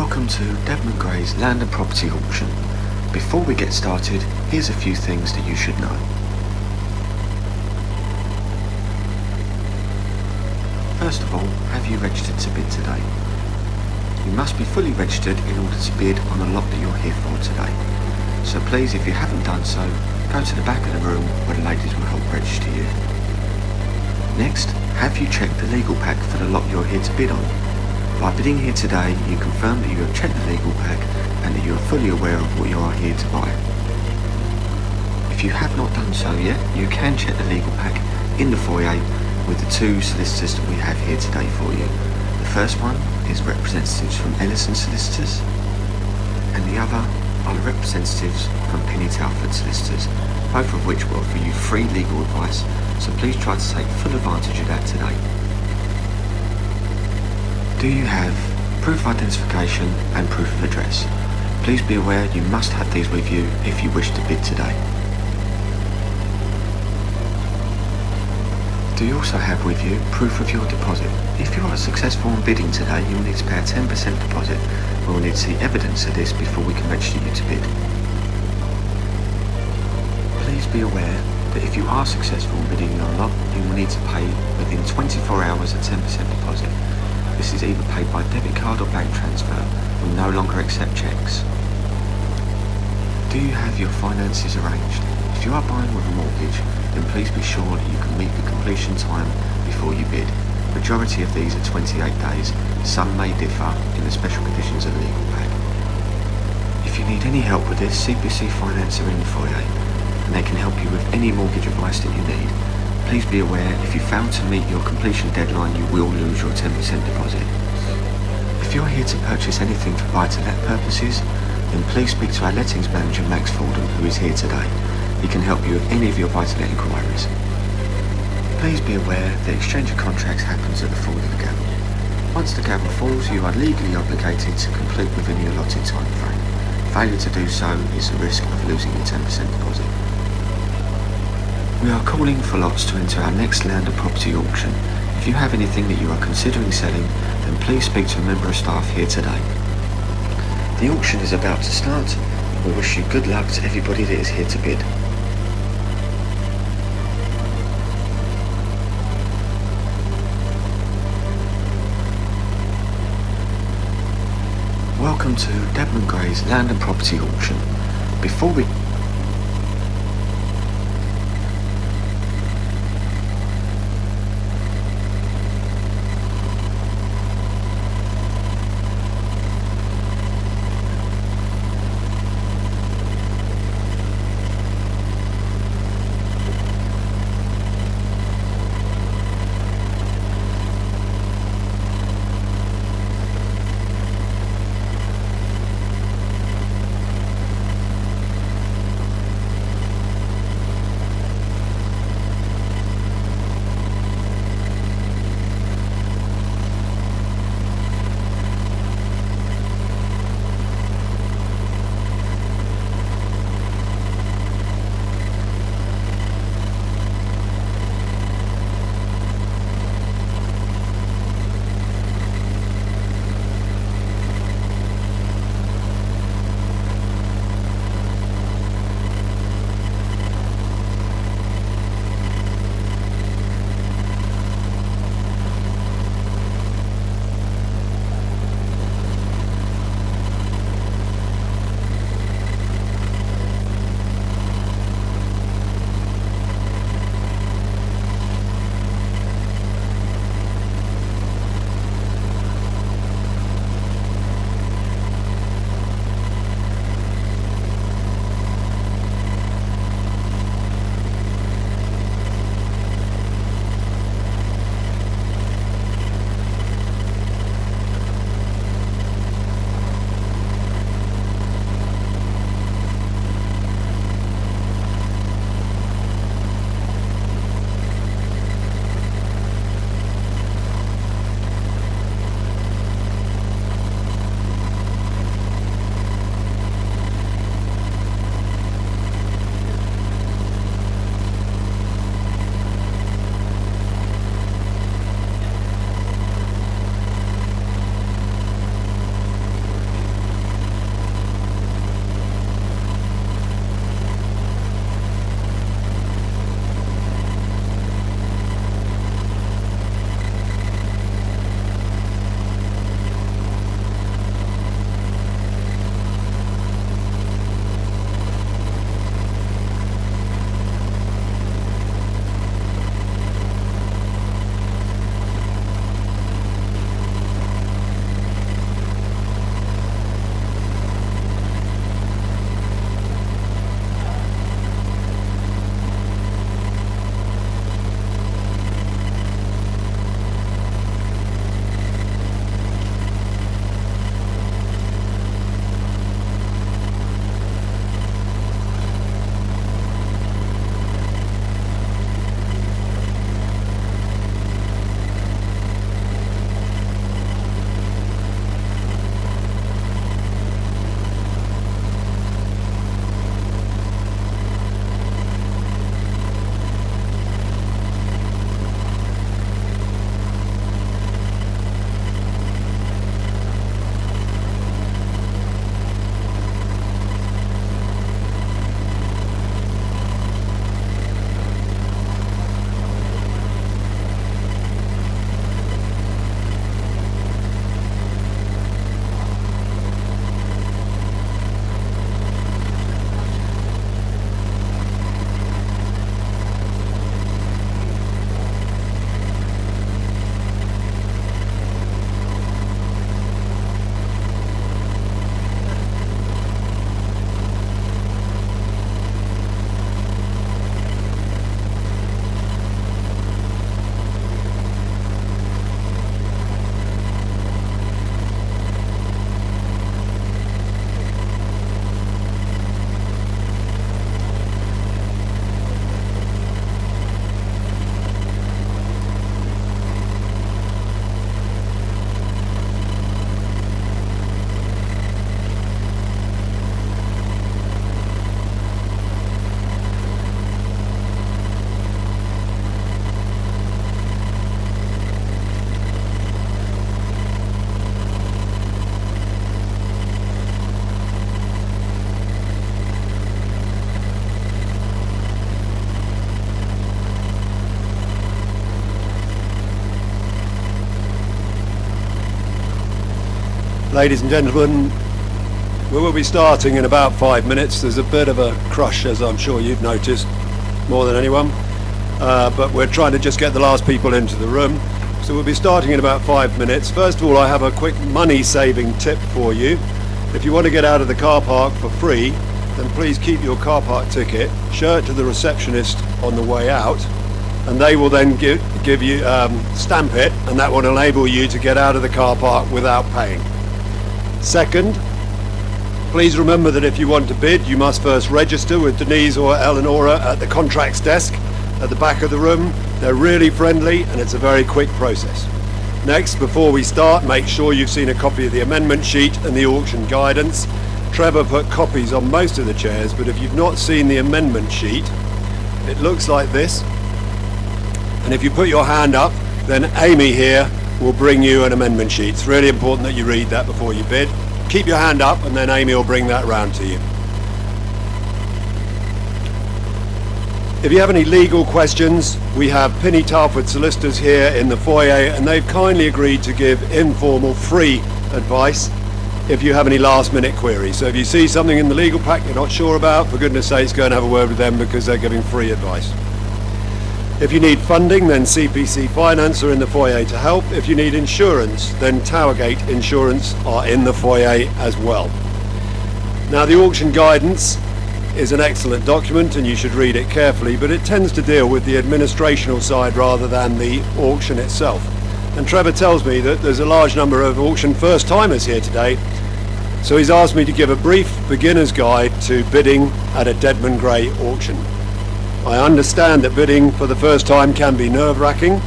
Welcome to Dedman Gray's Land and Property Auction. Before we get started, here's a few things that you should know. First of all, have you registered to bid today? You must be fully registered in order to bid on the lot that you're here for today. So please, if you haven't done so, go to the back of the room where the ladies will help register you. Next, have you checked the legal pack for the lot you're here to bid on? By bidding here today, you confirm that you have checked the legal pack and that you are fully aware of what you are here to buy. If you have not done so yet, you can check the legal pack in the foyer with the two solicitors that we have here today for you. The first one is representatives from Ellison Solicitors, and the other are the representatives from Penny Telford Solicitors, both of which will offer you free legal advice, so please try to take full advantage of that today. Do you have proof of identification and proof of address? Please be aware you must have these with you if you wish to bid today. Do you also have with you proof of your deposit? If you are successful in bidding today, you will need to pay a 10% deposit. We will need to see evidence of this before we can register you to bid. Please be aware that if you are successful in bidding your lot, you will need to pay within 24 hours a 10% deposit. This is either paid by debit card or bank transfer. We no longer accept cheques. Do you have your finances arranged? If you are buying with a mortgage, then please be sure that you can meet the completion time before you bid. The majority of these are 28 days. Some may differ in the special conditions of the legal pack. If you need any help with this, CPC Finance are in the foyer, and they can help you with any mortgage advice that you need. Please be aware, if you fail to meet your completion deadline, you will lose your 10% deposit. If you're here to purchase anything for buy-to-let purposes, then please speak to our lettings manager, Max Fordham, who is here today. He can help you with any of your buy-to-let inquiries. Please be aware that exchange of contracts happens at the fall of the gavel. Once the gavel falls, you are legally obligated to complete within the allotted time frame. Failure to do so is the risk of losing your 10% deposit. We are calling for lots to enter our next land and property auction. If you have anything that you are considering selling, then please speak to a member of staff here today. The auction is about to start. We wish you good luck to everybody that is here to bid. Welcome to Dedman Gray's Land and Property Auction. Before we Ladies and gentlemen, we will be starting in about 5 minutes. There's a bit of a crush, as I'm sure you've noticed, more than anyone. But we're trying to just get the last people into the room. So we'll be starting in about 5 minutes. First of all, I have a quick money-saving tip for you. If you want to get out of the car park for free, then please keep your car park ticket, show it to the receptionist on the way out, and they will then give you stamp it, and that will enable you to get out of the car park without paying. Second, please remember that if you want to bid, you must first register with Denise or Eleonora at the contracts desk at the back of the room. They're really friendly and it's a very quick process. Next, before we start, make sure you've seen a copy of the amendment sheet and the auction guidance. Trevor put copies on most of the chairs, but if you've not seen the amendment sheet, it looks like this. And if you put your hand up, then Amy here will bring you an amendment sheet. It's really important that you read that before you bid. Keep your hand up and then Amy will bring that round to you. If you have any legal questions, we have Pinny Tarford solicitors here in the foyer, and they've kindly agreed to give informal free advice if you have any last minute queries. So if you see something in the legal pack you're not sure about, for goodness sakes, go and have a word with them because they're giving free advice. If you need funding, then CPC Finance are in the foyer to help. If you need insurance, then Towergate Insurance are in the foyer as well. Now, the auction guidance is an excellent document and you should read it carefully, but it tends to deal with the administrational side rather than the auction itself. And Trevor tells me that there's a large number of auction first-timers here today, so he's asked me to give a brief beginner's guide to bidding at a Dedman Grey auction. I understand that bidding for the first time can be nerve-wracking,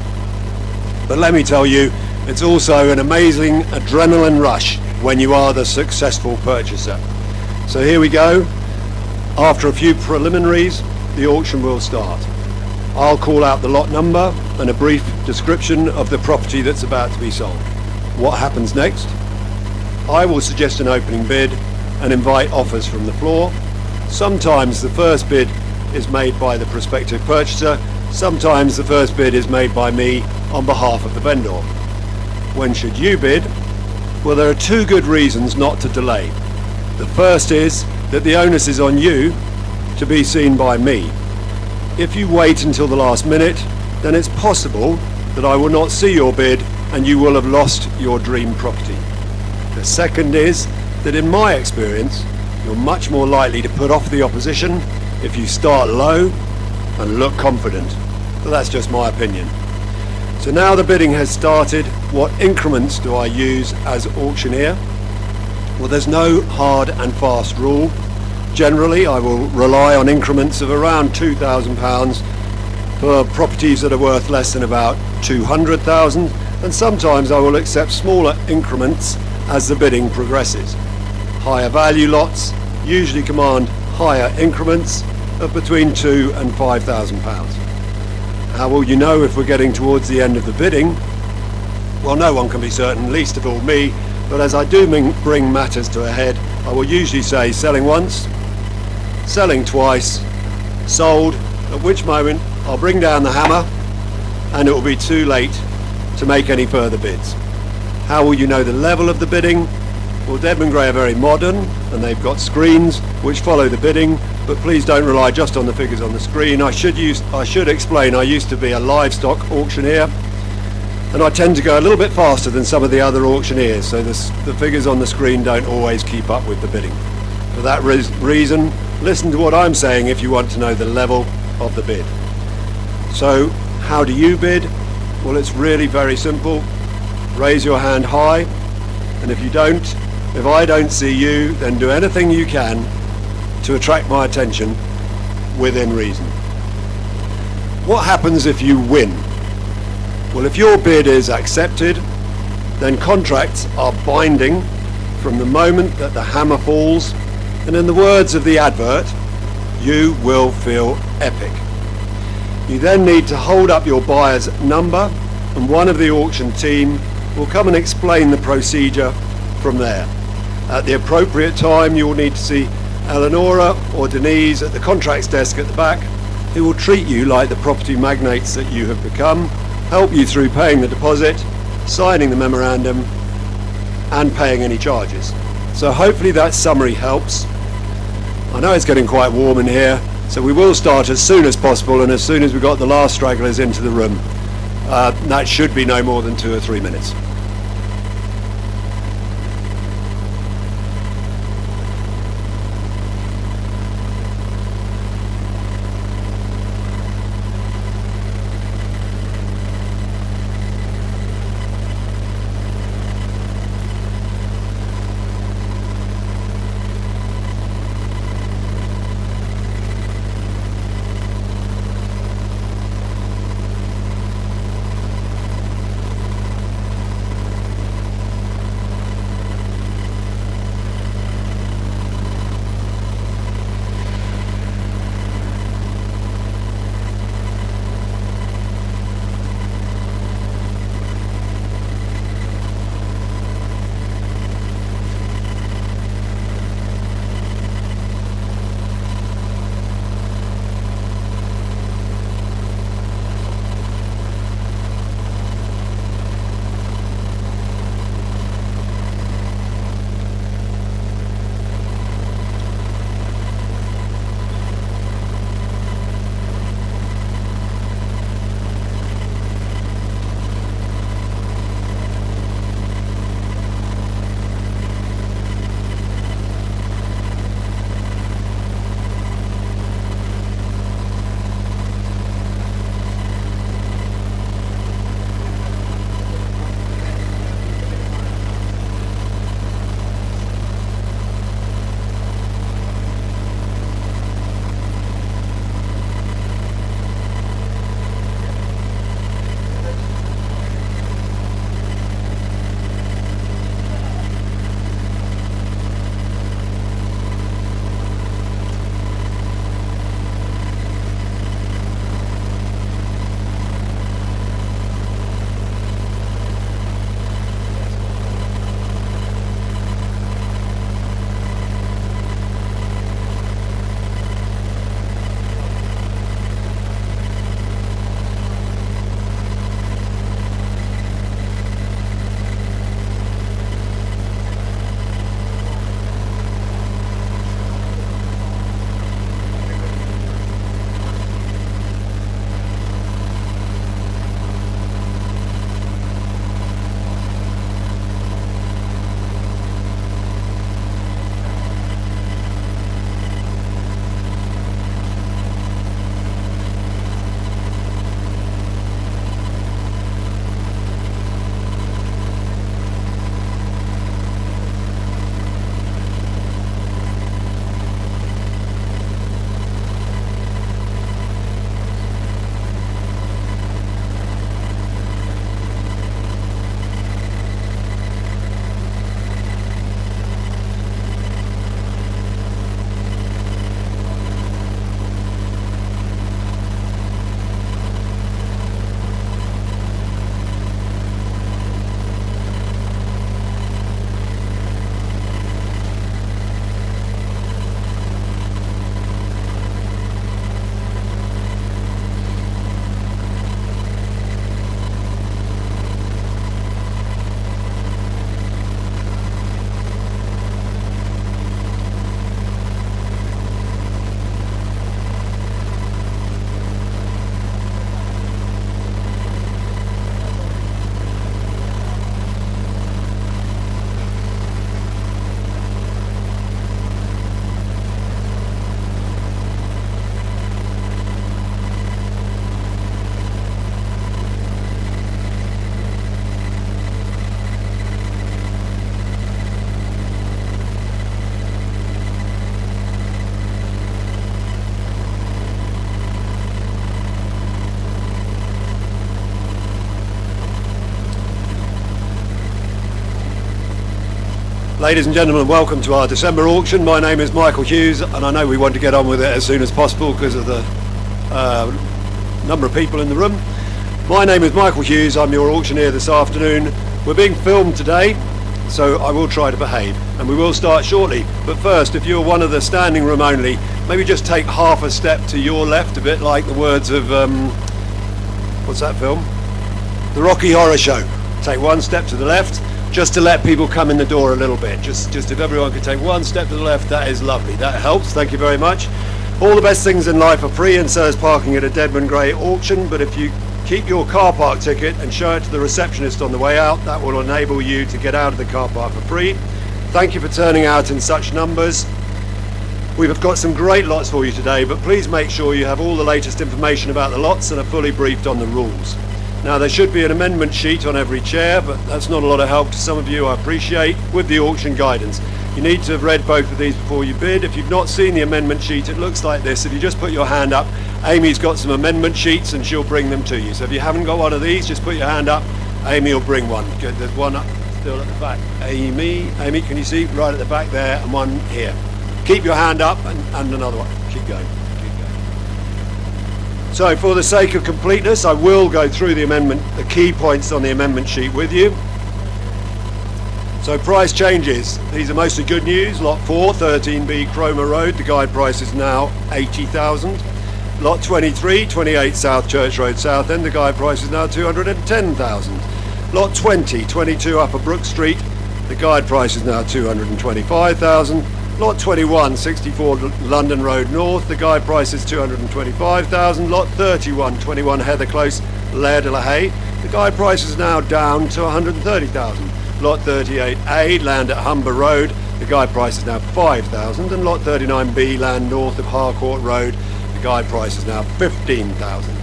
but let me tell you, it's also an amazing adrenaline rush when you are the successful purchaser. So here we go. After a few preliminaries, the auction will start. I'll call out the lot number and a brief description of the property that's about to be sold. What happens next? I will suggest an opening bid and invite offers from the floor. Sometimes the first bid is made by the prospective purchaser. Sometimes the first bid is made by me on behalf of the vendor. When should you bid? Well, there are two good reasons not to delay. The first is that the onus is on you to be seen by me. If you wait until the last minute, then it's possible that I will not see your bid and you will have lost your dream property. The second is that in my experience, you're much more likely to put off the opposition if you start low and look confident. But that's just my opinion. So now the bidding has started, what increments do I use as auctioneer? Well, there's no hard and fast rule. Generally, I will rely on increments of around £2,000 for properties that are worth less than about 200,000, and sometimes I will accept smaller increments as the bidding progresses. Higher value lots usually command higher increments of between £2,000 and £5,000. How will you know if we're getting towards the end of the bidding? Well, no one can be certain, least of all me, but as I do bring matters to a head, I will usually say selling once, selling twice, sold, at which moment I'll bring down the hammer and it will be too late to make any further bids. How will you know the level of the bidding? Well, Dedman Grey are very modern and they've got screens which follow the bidding, but please don't rely just on the figures on the screen. I should explain, I used to be a livestock auctioneer and I tend to go a little bit faster than some of the other auctioneers, so the figures on the screen don't always keep up with the bidding. For that reason, listen to what I'm saying if you want to know the level of the bid. So, how do you bid? Well, it's really very simple. Raise your hand high, and if I don't see you, then do anything you can to attract my attention within reason. What happens if you win? Well, if your bid is accepted, then contracts are binding from the moment that the hammer falls, and in the words of the advert, you will feel epic. You then need to hold up your buyer's number, and one of the auction team will come and explain the procedure from there. At the appropriate time, you will need to see Eleonora or Denise at the contracts desk at the back, who will treat you like the property magnates that you have become, help you through paying the deposit, signing the memorandum, and paying any charges. So hopefully that summary helps. I know it's getting quite warm in here, so we will start as soon as possible, and as soon as we've got the last stragglers into the room. That should be no more than 2 or 3 minutes. Ladies and gentlemen, welcome to our December auction. My name is Michael Hughes, and I know we want to get on with it as soon as possible because of the number of people in the room. My name is Michael Hughes, I'm your auctioneer this afternoon. We're being filmed today, so I will try to behave, and we will start shortly. But first, if you're one of the standing room only, maybe just take half a step to your left, a bit like the words of, what's that film? The Rocky Horror Show. Take one step to the left, just to let people come in the door a little bit. Just if everyone could take one step to the left, that is lovely. That helps. Thank you very much. All the best things in life are free, and so is parking at a Dedman Grey auction. But if you keep your car park ticket and show it to the receptionist on the way out, that will enable you to get out of the car park for free. Thank you for turning out in such numbers. We've got some great lots for you today, but please make sure you have all the latest information about the lots and are fully briefed on the rules. Now, there should be an amendment sheet on every chair, but that's not a lot of help to some of you, I appreciate, with the auction guidance. You need to have read both of these before you bid. If you've not seen the amendment sheet, it looks like this. If you just put your hand up, Amy's got some amendment sheets and she'll bring them to you. So if you haven't got one of these, just put your hand up, Amy will bring one. Good, there's one up still at the back. Amy, can you see? Right at the back there, and one here. Keep your hand up, and another one. Keep going. So for the sake of completeness, I will go through the key points on the amendment sheet with you. So price changes. These are mostly good news. Lot 4, 13B Cromer Road, the guide price is now 80,000. Lot 23, 28 South Church Road South End, the guide price is now 210,000. Lot 20, 22 Upper Brook Street, the guide price is now 225,000. Lot 21, 64 London Road North, the guide price is 225,000. Lot 31, 21 Heather Close, Laird de la Haye, the guide price is now down to 130,000. Lot 38A, land at Humber Road, the guide price is now 5,000. And Lot 39B, land north of Harcourt Road, the guide price is now 15,000.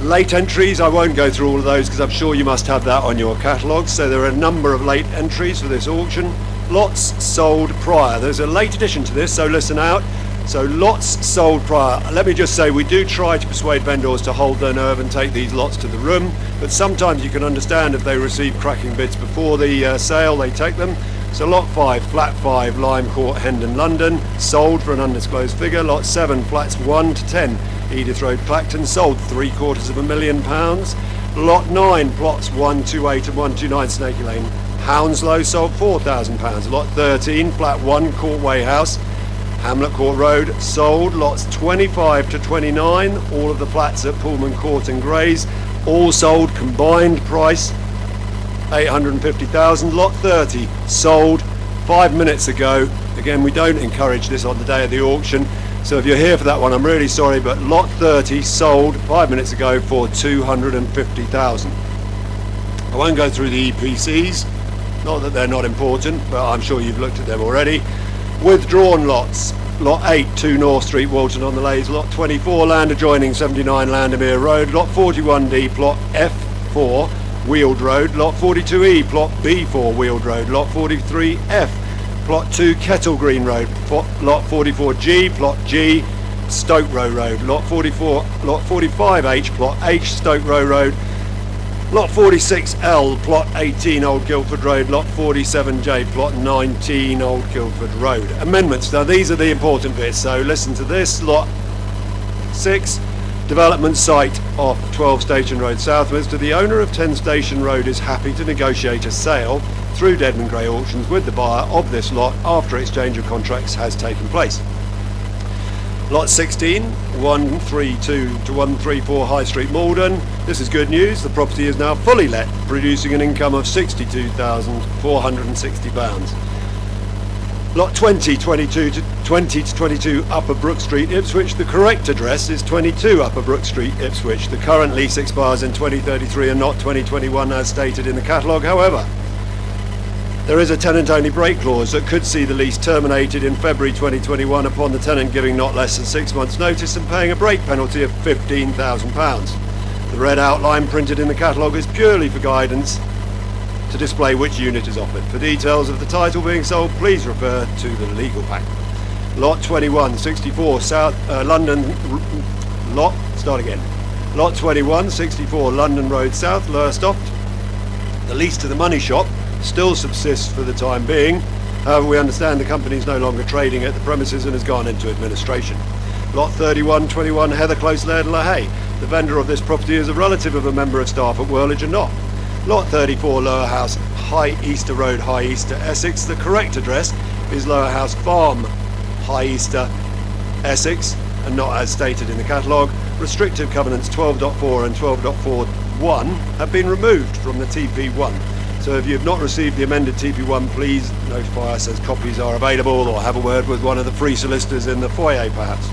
Late entries, I won't go through all of those because I'm sure you must have that on your catalogue. So there are a number of late entries for this auction. Lots sold prior. There's a late addition to this, so listen out. So lots sold prior. Let me just say, we do try to persuade vendors to hold their nerve and take these lots to the room, but sometimes you can understand if they receive cracking bids before the sale, they take them. So lot 5, flat 5, Lime Court, Hendon, London, sold for an undisclosed figure. Lot 7, flats 1 to 10, Edith Road, Clacton, sold £750,000. Lot 9, plots 128 and 129, Snakey Lane, Hounslow, sold £4,000. Lot 13, flat 1, Courtway House, Hamlet Court Road, sold. Lots 25 to 29, all of the flats at Pullman Court and Grays, all sold, combined price £850,000. Lot 30, sold 5 minutes ago. Again, we don't encourage this on the day of the auction, so if you're here for that one, I'm really sorry, but lot 30 sold 5 minutes ago for £250,000. I won't go through the EPCs, not that they're not important, but I'm sure you've looked at them already. Withdrawn lots. Lot 8, 2 North Street, Walton on the Leys. Lot 24, land adjoining 79 Landermere Road. Lot 41D, plot F4, Weald Road. Lot 42E, plot B4, Weald Road. Lot 43F, plot 2, Kettle Green Road. Lot 44G, plot G, Stoke Row Road. Lot 45H, plot H, Stoke Row Road. Lot 46L, plot 18 Old Guildford Road. Lot 47J, plot 19 Old Guildford Road. Amendments. Now these are the important bits, so listen to this. Lot 6, development site off 12 Station Road Southminster. The owner of 10 Station Road is happy to negotiate a sale through Dedman Grey Auctions with the buyer of this lot after exchange of contracts has taken place. Lot 16, 132 to 134 High Street, Malden. This is good news. The property is now fully let, producing an income of £62,460. Lot 20, 22 to 22 Upper Brook Street, Ipswich. The correct address is 22 Upper Brook Street, Ipswich. The current lease expires in 2033 and not 2021 as stated in the catalogue. However, there is a tenant-only break clause that could see the lease terminated in February 2021 upon the tenant giving not less than 6 months' notice and paying a break penalty of £15,000. The red outline printed in the catalogue is purely for guidance to display which unit is offered. For details of the title being sold, please refer to the legal pack. Lot 21, 64 South London. Lot 21, 64 London Road South, Lowestoft. The lease to the money shop still subsists for the time being. However, we understand the company is no longer trading at the premises and has gone into administration. Lot 31, 21 Heather Close, Laird de la Haye. The vendor of this property is a relative of a member of staff at Whirlage and Knott. Lot 34 Lower House, High Easter Road, High Easter, Essex. The correct address is Lower House Farm, High Easter, Essex, and not as stated in the catalogue. Restrictive covenants 12.4 and 12.41 have been removed from the TP1. So if you've not received the amended TP1, please notify us as copies are available, or have a word with one of the free solicitors in the foyer perhaps.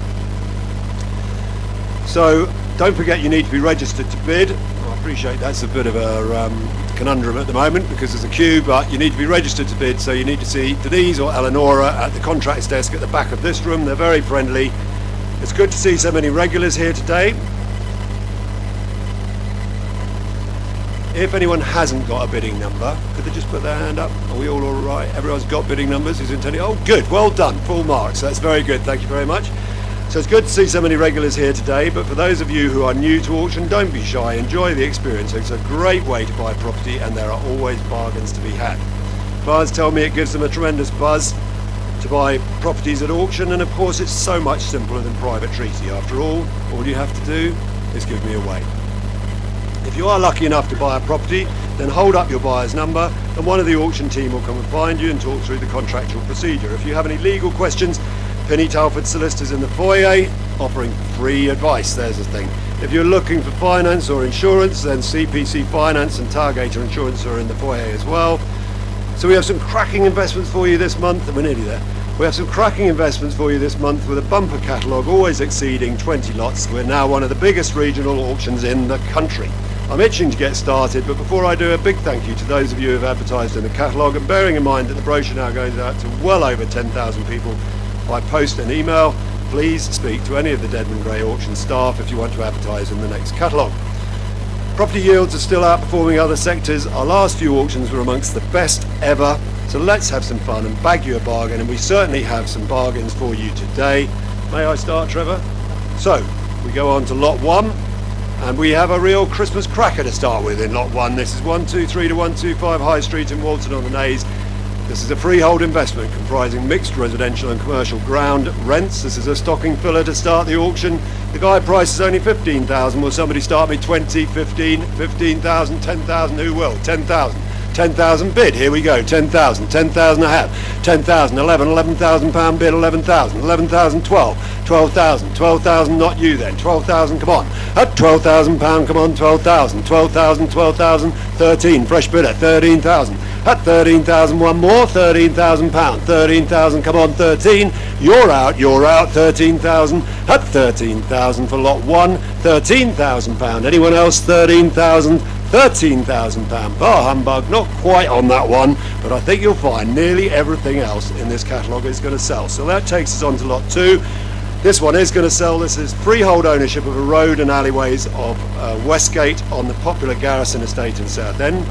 So don't forget you need to be registered to bid. I appreciate that's a bit of a conundrum at the moment because there's a queue, but you need to be registered to bid, so you need to see Denise or Eleonora at the contracts desk at the back of this room. They're very friendly. It's good to see so many regulars here today. If anyone hasn't got a bidding number, could they just put their hand up? Are we all right? Everyone's got bidding numbers who's intending? Oh, good, well done, full marks. That's very good, thank you very much. So it's good to see so many regulars here today, but for those of you who are new to auction, don't be shy, enjoy the experience. It's a great way to buy property and there are always bargains to be had. Buyers tell me it gives them a tremendous buzz to buy properties at auction, and of course it's so much simpler than private treaty. After all you have to do is give me away. If you are lucky enough to buy a property, then hold up your buyer's number and one of the auction team will come and find you and talk through the contractual procedure. If you have any legal questions, Penny Talford Solicitors in the foyer, offering free advice. There's the thing. If you're looking for finance or insurance, then CPC Finance and Targator Insurance are in the foyer as well. So we have some cracking investments for you this month, and we're nearly there. We have some cracking investments for you this month with a bumper catalogue always exceeding 20 lots. We're now one of the biggest regional auctions in the country. I'm itching to get started, but before I do, a big thank you to those of you who have advertised in the catalogue, and bearing in mind that the brochure now goes out to well over 10,000 people by post and email, please speak to any of the Dedman Gray auction staff if you want to advertise in the next catalogue. Property yields are still outperforming other sectors. Our last few auctions were amongst the best ever, so let's have some fun and bag you a bargain, and we certainly have some bargains for you today. May I start, Trevor? So, we go on to lot 1. And we have a real Christmas cracker to start with in lot 1. This is 123 to 125 High Street in Walton on the Naze. This is a freehold investment comprising mixed residential and commercial ground rents. This is a stocking filler to start the auction. The guide price is only 15,000. Will somebody start me 20, 15, 15,000, 10,000? Who will? 10,000. 10,000 bid, here we go, 10,000, 10,000 I have, 10,000, 11,000 pound bid, 11,000, 11,000, 12, 12,000, 12,000, not you then, 12,000, come on, at 12,000 pound, come on, 12,000, 12,000, 12,000, 13, fresh bidder, 13,000, at 13,000, one more, 13,000 pound, 13,000, come on, 13, you're out, 13,000, at 13,000 for lot 1, 13,000 pound, anyone else, 13,000, 13,000 pound, bar humbug, not quite on that one, but I think you'll find nearly everything else in this catalogue is going to sell. So that takes us on to lot 2. This one is going to sell. This is freehold ownership of a road and alleyways of Westgate on the popular Garrison estate in Southend.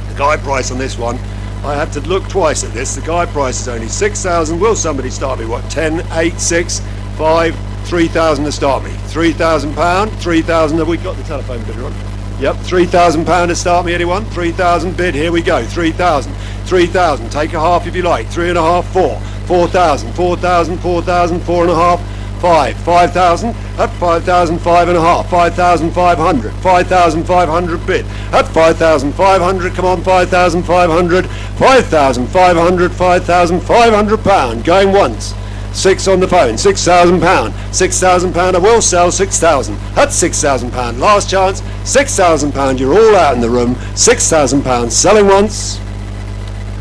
The guide price on this one, I had to look twice at this. The guide price is only 6,000. Will somebody start me? What, 10, 8, 6, 5, 3,000 to start me? 3,000 pound, 3,000. Have we got the telephone bidder on? Yep, 3,000 pound to start me, anyone? 3,000 bid, here we go, 3,000, 3,000, take a half if you like, 3.5, 4, 4,000, 4,000, 4,000, 4.5, 5, 5,000, at 5,000, 5.5, 5,500, 5,500 bid, at 5,500, come on, 5,500, 5,500, 5,500 pound, going once. 6 on the phone, 6,000 pound, 6,000 pound, I will sell 6,000, that's 6,000 pound, last chance, 6,000 pound, you're all out in the room, 6,000 pounds, selling once,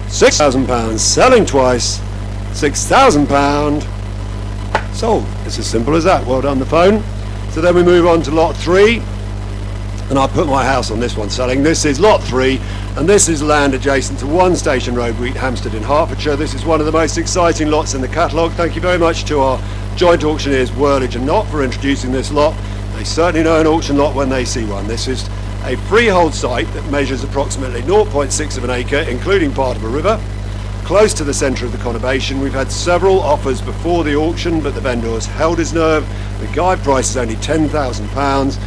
6,000 pounds, selling twice, 6,000 pound, sold. It's as simple as that. Well done, the phone. So then we move on to lot 3, and I put my house on this one selling. This is lot 3, and this is land adjacent to 1 Station Road, Wheat Hampstead in Hertfordshire. This is one of the most exciting lots in the catalogue. Thank you very much to our joint auctioneers Whirlage and Knott for introducing this lot. They certainly know an auction lot when they see one. This is a freehold site that measures approximately 0.6 of an acre, including part of a river, close to the centre of the conurbation. We've had several offers before the auction, but the vendor has held his nerve. The guide price is only £10,000.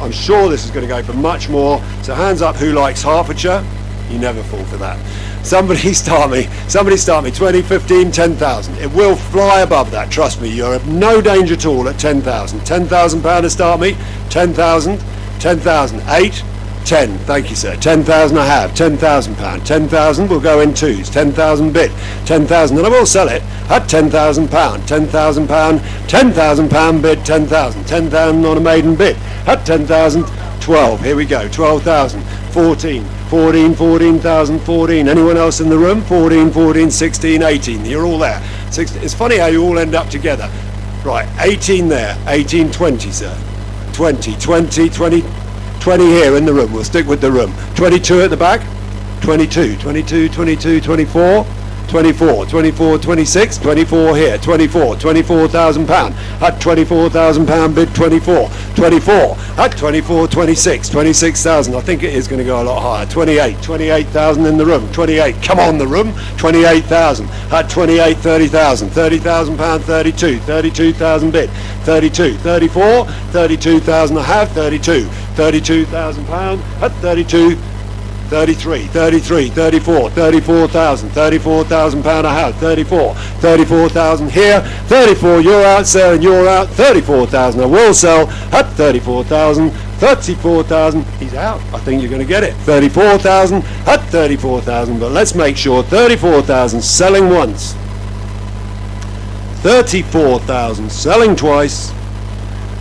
I'm sure this is going to go for much more, so hands up who likes Hertfordshire. You never fall for that. Somebody start me, 20, 15, 10,000. It will fly above that, trust me. You're at no danger at all at 10,000. £10,000 to start me, 10,000, 10,000, 8, 10, thank you sir, 10,000 I have, £10,000, 10,000 will go in twos, 10,000 bid, 10,000, and I will sell it at £10,000, £10,000, £10,000 bid, 10,000, 10,000 on a maiden bid, at 10,000, 12, here we go, 12,000, 14, 14, 14,000, 14. Anyone else in the room? 14, 14, 16, 18. You're all there. It's funny how you all end up together. Right, 18 there, 18, 20, sir. 20, 20, 20, 20 here in the room. We'll stick with the room. 22 at the back. 22, 22, 22, 24. 24, 24, 26, 24 here, 24, 24,000 pound, at 24,000 pound bid, 24, 24, at 24, 26, 26,000, I think it is going to go a lot higher, 28, 28,000 in the room, 28, come on the room, 28,000, at 28, 30,000, 30,000 pound, 32, 32,000 bid, 32, 34, 32,000 I have, 32, 32,000 pound, at 32, 33, 33, 34, 34,000, 34,000 pound a house, 34, 34,000 here, 34, you're out, sir, and you're out, 34,000 I will sell at 34,000, 34,000, he's out, I think you're going to get it, 34,000 at 34,000, but let's make sure, 34,000 selling once, 34,000 selling twice,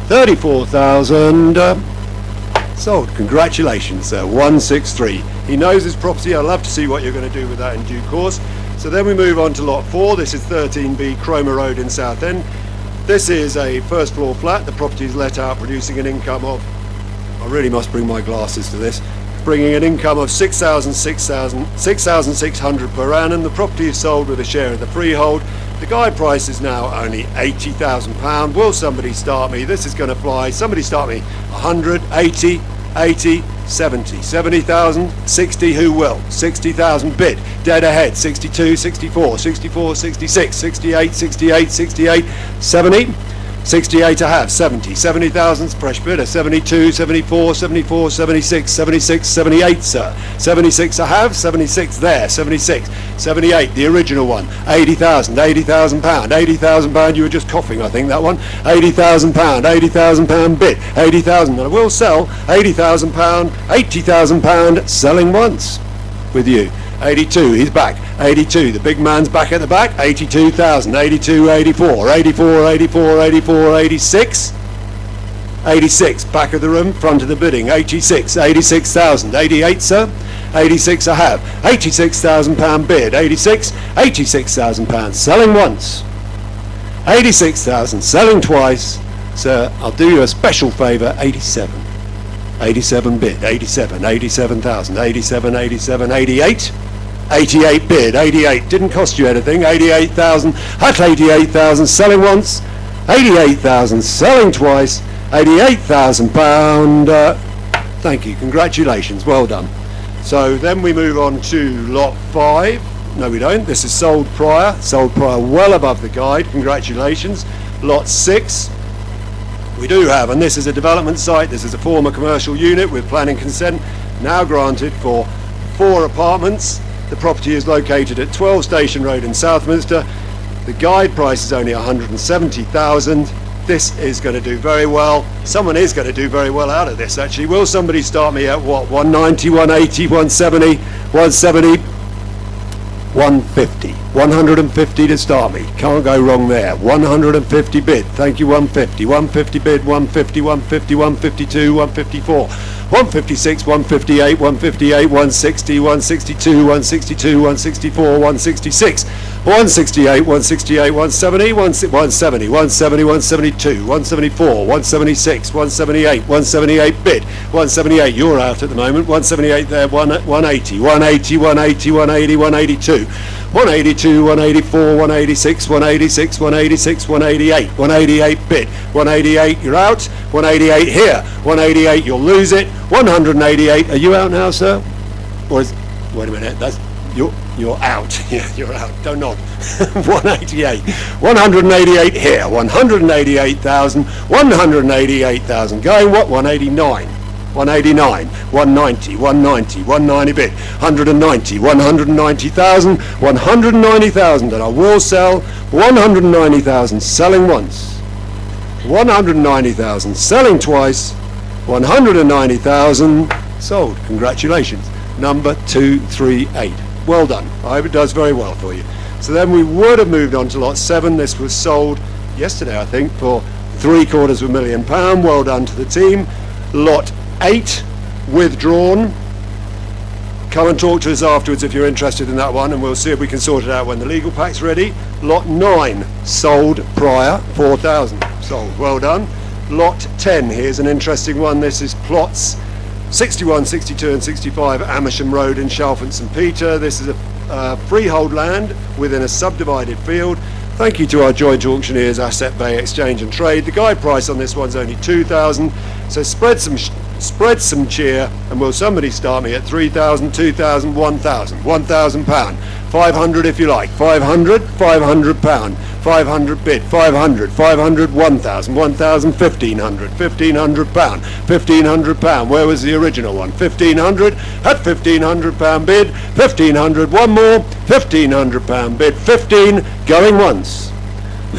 34,000 sold. Congratulations, sir. 163. He knows his property. I'd love to see what you're going to do with that in due course. So then we move on to lot 4. This is 13B Cromer Road in Southend. This is a first floor flat. The property is let out, producing an income of, I really must bring my glasses to this, bringing an income of 6,600 per annum. The property is sold with a share of the freehold. The guide price is now only £80,000. Will somebody start me? This is going to fly. Somebody start me. 100, 80, 80, 70. 70,000, 60, who will? 60,000 bid. Dead ahead. 62, 64, 64, 66, 68, 68, 68, 70. 68 I have, 70, 70,000 fresh bidder, 72, 74, 74, 76, 76, 78 sir, 76 I have, 76 there, 76, 78 the original one, 80,000, 80,000 pound, 80,000 pound, you were just coughing I think that one, 80,000 pound, 80,000 pound bid, 80,000 and I will sell 80,000 pound, 80,000 pound selling once with you. 82, he's back. 82, the big man's back at the back. 82,000, 82, 84, 84, 84, 84, 86. 86, back of the room, front of the bidding. 86, 86,000, 88, sir. 86 I have. 86,000 pound bid. 86, 86,000 pounds. Selling once. 86,000, selling twice. Sir, I'll do you a special favour. 87. 87 bid. 87, 87,000, 87, 87, 88. 88 bid, 88, didn't cost you anything, 88,000, at 88,000, selling once, 88,000, selling twice, 88,000 pound, thank you, congratulations, well done. So then we move on to lot 5, no we don't, this is sold prior well above the guide, congratulations. Lot 6, we do have, and this is a development site, this is a former commercial unit with planning consent, now granted for 4 apartments. The property is located at 12 Station Road in Southminster. The guide price is only 170,000. This is going to do very well. Someone is going to do very well out of this actually. Will somebody start me at what? 190, 180, 170, 170, 150. 150 to start me. Can't go wrong there. 150 bid. Thank you, 150. 150 bid, 150, 150, 152, 154. 156, 158, 158, 160, 162, 162, 164, 166, 168, 168, 170, 170, 170, 172, 174, 176, 178, 178 bid, 178, you're out at the moment, 178 there, 180, 180, 180, 180, 182, 182, 184, 186, 186, 186, 188, 188 bid, 188 you're out, 188 here, 188 you'll lose it, 188, are you out now sir? Or is, wait a minute, that's, you're out, yeah, you're out, don't nod. 188, 188 here, 188,000, 188,000, going what, 189. 189, 190, 190, 190 bid, 190, 190,000, 190,000, and I will sell 190,000, selling once, 190,000, selling twice, 190,000, sold. Congratulations. Number 238. Well done. I hope it does very well for you. So then we would have moved on to lot 7. This was sold yesterday, I think, for £750,000. Well done to the team. Lot 8 withdrawn. Come and talk to us afterwards if you're interested in that one, and we'll see if we can sort it out when the legal pack's ready. Lot 9 sold prior, 4,000 sold. Well done. Lot 10, here's an interesting one. This is plots 61, 62 and 65 Amersham Road in Shalfont St Peter. This is a freehold land within a subdivided field. Thank you to our joint auctioneers, Asset Bay Exchange and Trade. The guide price on this one's only 2,000, so spread some cheer, and will somebody start me at 3,000, 2,000, 1,000, 1,000 pound, 500 if you like, 500, 500 pound, 500 bid, 500, 500, 1,000, 1,000, 1,500, 1,500 pound, 1,500 pound. Where was the original one? 1,500 at 1,500 pound bid, 1,500, one more, 1,500 pound bid, 15 going once,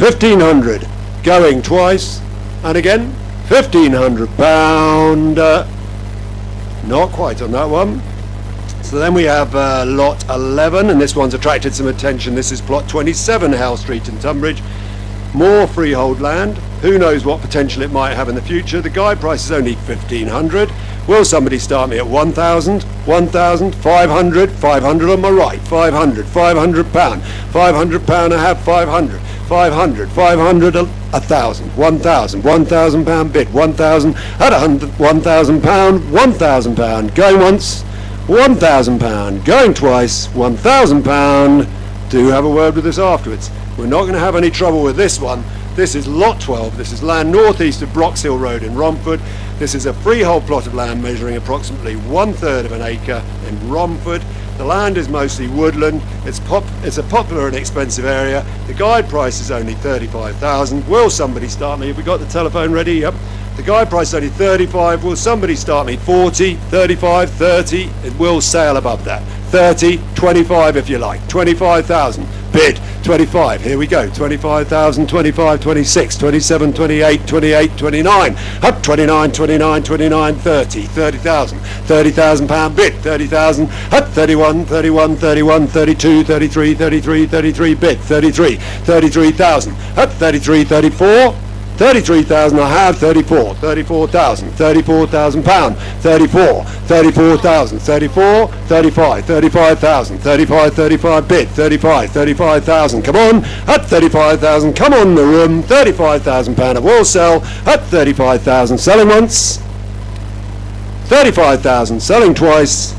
1,500 going twice, and again 1,500 pound. Not quite on that one. So then we have lot 11, and this one's attracted some attention. This is plot 27 Howe Street in Tunbridge. More freehold land. Who knows what potential it might have in the future. The guide price is only 1,500. Will somebody start me at 1,000, 1,000, 500, 500 on my right, 500, 500 pound, 500 pound, I have 500, 500, 500, 1,000, 1,000, 1,000 pound bid, 1,000 at 100, 1,000 pound, 1,000 pound, going once, 1,000 pound, going twice, 1,000 pound. Do have a word with us afterwards. We're not going to have any trouble with this one. This is lot 12. This is land northeast of Brox Hill Road in Romford. This is a freehold plot of land measuring approximately 1/3 of an acre in Romford. The land is mostly woodland. It's a popular and expensive area. The guide price is only 35,000. Will somebody start me? Have we got the telephone ready? Yep. The guide price is only 35. Will somebody start me? 40, 35, 30. It will sail above that. 30, 25 if you like. 25,000. Bid 25. Here we go. 25,000, 25, 26, 27, 28, 28, 29. Up 29, 29, 29, 30. 30,000. 30,000 pound bid. 30,000. Up 31, 31, 31, 32, 33, 33, 33 bid. 33. 33,000. Up 33, 34. 33,000 I have, 34, 34,000, 34,000 pound, 34, 34,000, 34, 35, 35,000, 35, 35 bid, 35, 35,000, come on, at 35,000, come on the room, 35,000 pound I will sell, at 35,000, selling once, 35,000, selling twice,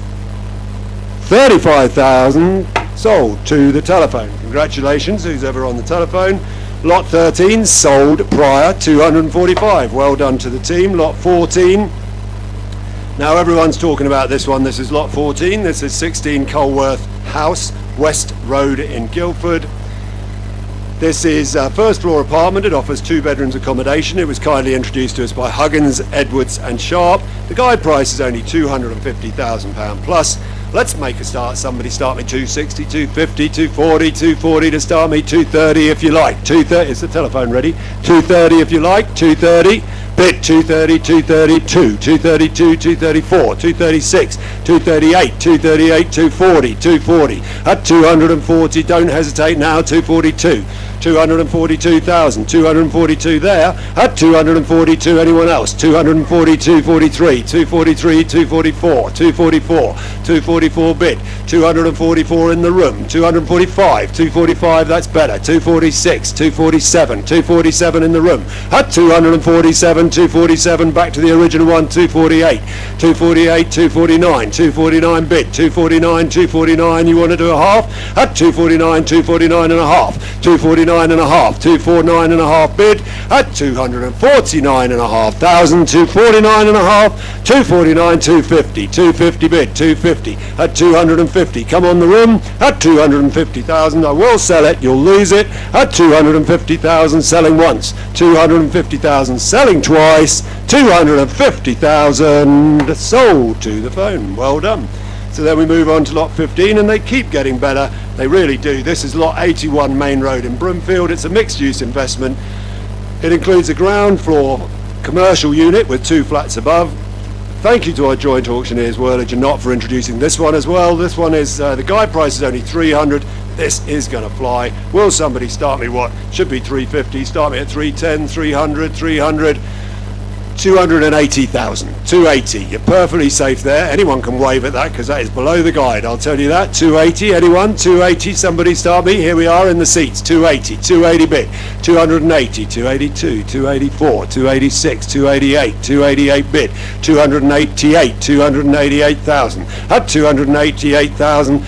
35,000, sold to the telephone. Congratulations, who's ever on the telephone. Lot 13 sold prior, 245. Well done to the team. Lot 14. Now everyone's talking about this one. This is lot 14. This is 16 Colworth House, West Road in Guildford. This is a first floor apartment. It offers 2 bedrooms accommodation. It was kindly introduced to us by Huggins, Edwards and Sharp. The guide price is only £250,000 plus. Let's make a start. Somebody start me 260, 250, 240, 240 to start me, 230 if you like. 230, is the telephone ready? 230 if you like, 230. Bid 230, 232, 232, 234, 236, 238, 238, 240, 240. At 240, don't hesitate now, 242. 242,000, 242 there, at 242 anyone else, 242, 43, 243, 244, 244, 244 bid, 244 in the room, 245, 245 that's better, 246, 247, 247 in the room, at 247, 247 back to the original one, 248, 248, 249, 249 bid, 249, 249 you want to do a half, at 249, 249 and a half, 249 and a half, 249 and a half bid at 249 and a half thousand, 249 and a half, 249, 250, 250 bid, 250 at 250. Come on the room at 250,000. I will sell it. You'll lose it at 250,000. Selling once, 250,000. Selling twice, 250,000. Sold to the phone. Well done. So then we move on to lot 15, and they keep getting better. They really do. This is lot 81 Main Road in Broomfield. It's a mixed-use investment. It includes a ground floor commercial unit with 2 flats above. Thank you to our joint auctioneers, Whirlage and Knott, for introducing this one as well. This one is, the guide price is only 300. This is going to fly. Will somebody start me what? Should be 350. Start me at 310, 300, 300. 280,000, 280. You're perfectly safe there. Anyone can wave at that because that is below the guide. I'll tell you that. 280. Anyone? 280. Somebody start me. Here we are in the seats. 280. 280 bid. 280. 282. 284. 286. 288. 288 bid. 288. 288,000. At 288,000.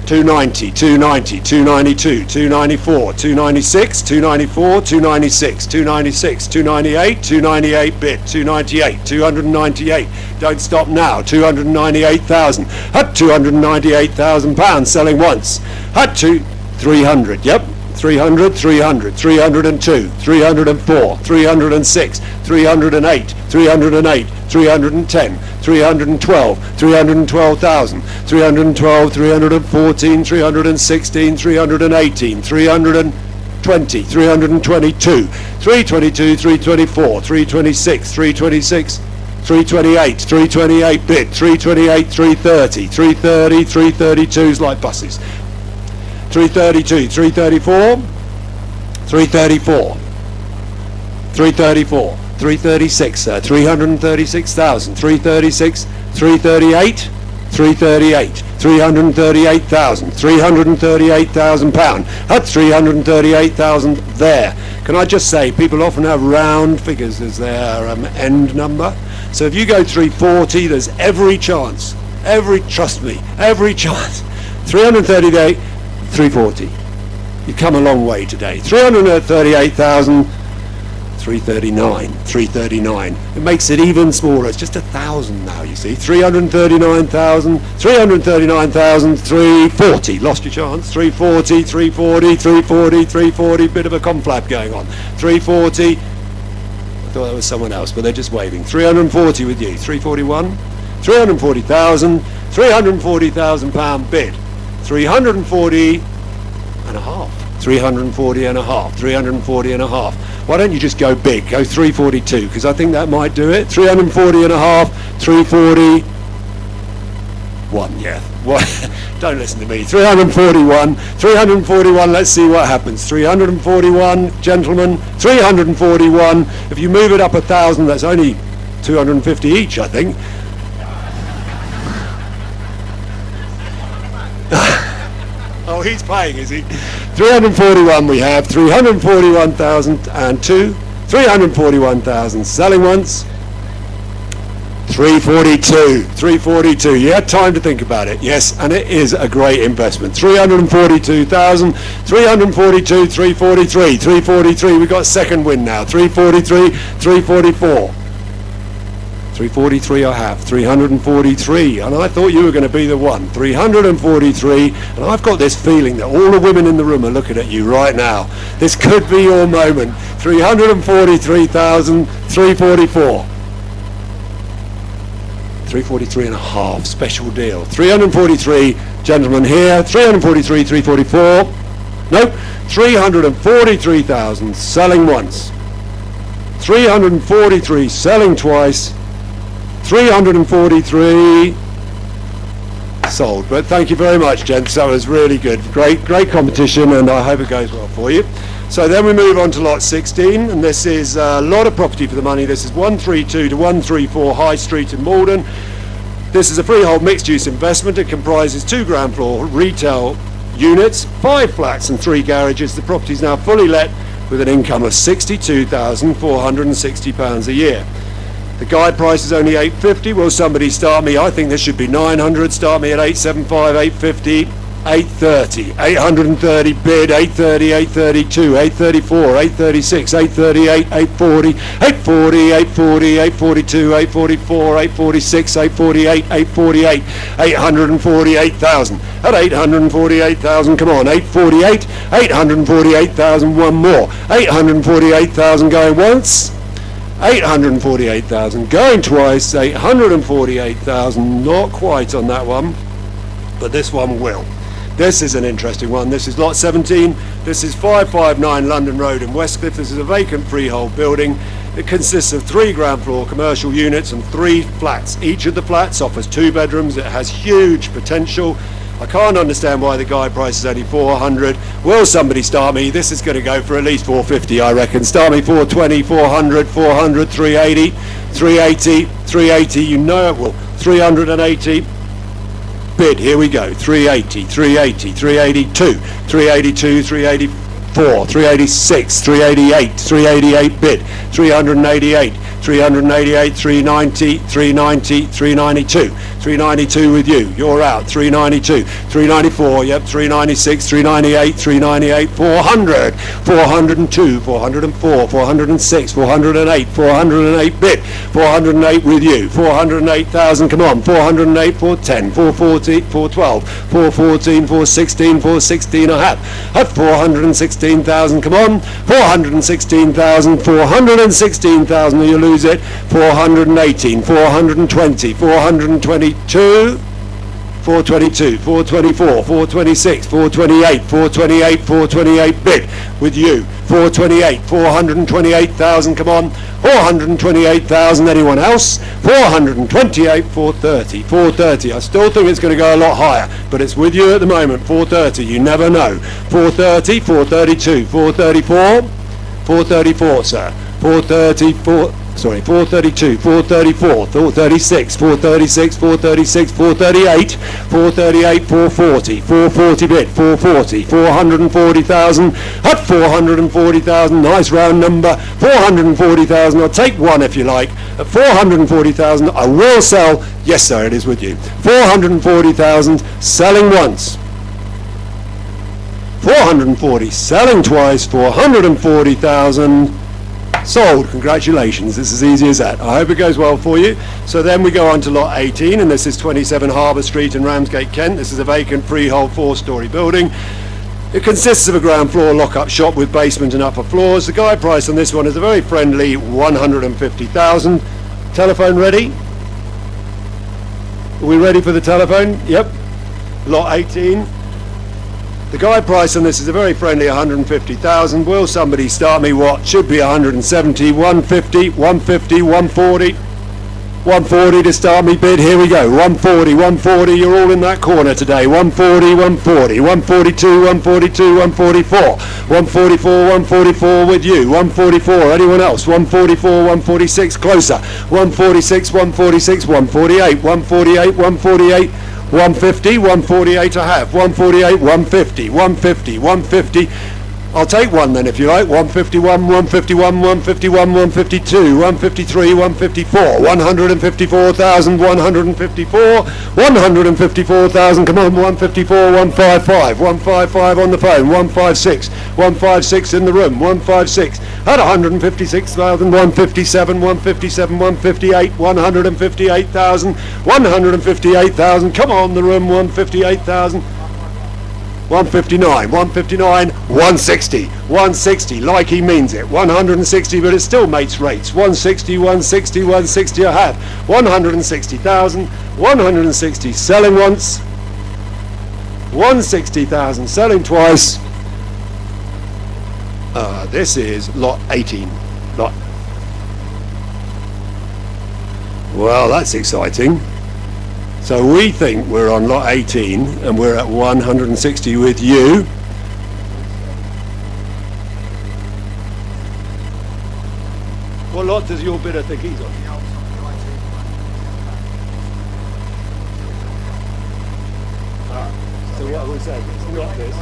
290, 290, 292, 294, 296, 294, 296, 296, 298, 298 bid, 298, 298. Don't stop now. 298,000. At 298,000 pounds, selling once. At 300. Yep. 300, 300, 302, 304, 306, 308, 308, 310, 312, 312,000, 312, 314, 316, 318, 320, 322, 322, 324, 326, 326, 328, 328 bid, 328, 330, 330, 332s like buses. 332, 334, 334, 334, 336, 336,000, 336, 338, 338, 338,000, 338,000 pound. That's 338,000 there. Can I just say, people often have round figures as their end number. So if you go 340, there's every chance, trust me, every chance. 338. 340. You've come a long way today. 338,000, 339, 339. It makes it even smaller. It's just 1,000 now, you see. 339,000, 339,000, 340. Lost your chance. 340, 340, 340, 340. Bit of a conflap going on. 340. I thought that was someone else, but they're just waving. 340 with you. 341, 340,000, 340,000 pound bid. 340 and a half, 340 and a half, 340 and a half. Why don't you just go big, go 342, because I think that might do it. 340 and a half, 341, yeah. What? Don't listen to me. 341, 341, let's see what happens. 341, gentlemen, 341. If you move it up 1,000, that's only 250 each, I think. Oh, he's paying, is he? 341 we have, 341,002, 341,000 selling once, 342, 342. You had time to think about it, yes, and it is a great investment. 342,000, 342, 343, 343. We've got second win now. 343, 344. 343 I have, 343, and I thought you were going to be the one. 343, and I've got this feeling that all the women in the room are looking at you right now. This could be your moment. 343,000, 344. 343 and a half, special deal. 343, gentlemen here, 343, 344. Nope, 343,000, selling once. 343, selling twice. 343 sold. But thank you very much, gents. That was really good. Great competition, and I hope it goes well for you. So then we move on to lot 16, and this is a lot of property for the money. This is 132 to 134 High Street in Malden. This is a freehold mixed-use investment. It comprises 2 ground floor retail units, 5 flats and 3 garages. The property is now fully let with an income of £62,460 a year. The guide price is only $850. Will somebody start me? I think this should be $900. Start me at $875, $850, $830, $830 bid, $830, $832, $834, $836, $838, $840, $840, $840, $842, $844, $846, $848, $848, $848,000. At $848,000, come on, $848, $848,000, one more, $848,000 going once. 848,000 going twice, 848,000, not quite on that one, but this one will. This is an interesting one. This is lot 17. This is 559 London Road in Westcliff. This is a vacant freehold building. It consists of 3 ground floor commercial units and 3 flats. Each of the flats offers 2 bedrooms. It has huge potential. I can't understand why the guide price is only 400. Will somebody start me? This is going to go for at least 450, I reckon. Start me 420, 400, 400, 380, 380, 380. You know it will. 380. Bid. Here we go. 380, 380, 382, 382, 384, 386, 388, 388. Bid. 388. 388, 390, 390, 392, 392 with you. You're out. 392, 394. Yep. 396, 398, 398, 400, 402, 404, 406, 408, 408. Bid. 408 with you. 408,000. Come on. 408, 410, 414, 412, 414, 416, 416. I have 416,000. Come on. 416,000. 416,000. You lose it. 418, 420, 422, 422, 424, 426, 428, 428, 428. Bid with you. 428, 428,000. Come on. 428,000. Anyone else? 428, 430, 430. I still think it's going to go a lot higher, but it's with you at the moment. 430. You never know. 430, 432, 434, 434, sir. 434. Sorry, 432, 434, 436, 436, 436, 438, 438, 440, 440 bid, 440, 440,000, at 440,000, nice round number, 440,000, I'll take one if you like, at 440,000, I will sell, yes sir, it is with you, 440,000, selling once, 440, selling twice, 440,000, sold. Congratulations. It's as easy as that. I hope it goes well for you. So then we go on to lot 18, and this is 27 Harbour Street in Ramsgate, Kent. This is a vacant freehold 4-storey building. It consists of a ground floor lock-up shop with basement and upper floors. The guide price on this one is a very friendly 150,000. Telephone ready? Are we ready for the telephone? Yep. Lot 18. The guide price on this is a very friendly 150,000. Will somebody start me what should be 170, 150, 150, 140, 140 to start me bid. Here we go. 140, 140. You're all in that corner today. 140, 140, 142, 142, 144, 144, 144 with you. 144. Anyone else? 144, 146. Closer. 146, 146, 148, 148, 148. 150, 148 I have, 148, 150, 150, 150. I'll take one then if you like. 151, 151, 151, 152, 153, 154, 154,000, 154, 154,000. Come on, 154, 155, 155 on the phone, 156, 156 in the room, 156. At 156,000, 157, 157, 158, 158,000, 158,000. Come on, the room, 158,000. 159, 159, 160, 160, like he means it, 160, but it still mates rates, 160, 160, 160 I have, 160,000, 160, selling once, 160,000, selling twice. This is lot 18, lot. Well, that's exciting. So we think we're on lot 18 and we're at 160 with you. What lot does your bidder think he's on? So what are we saying? It's not this.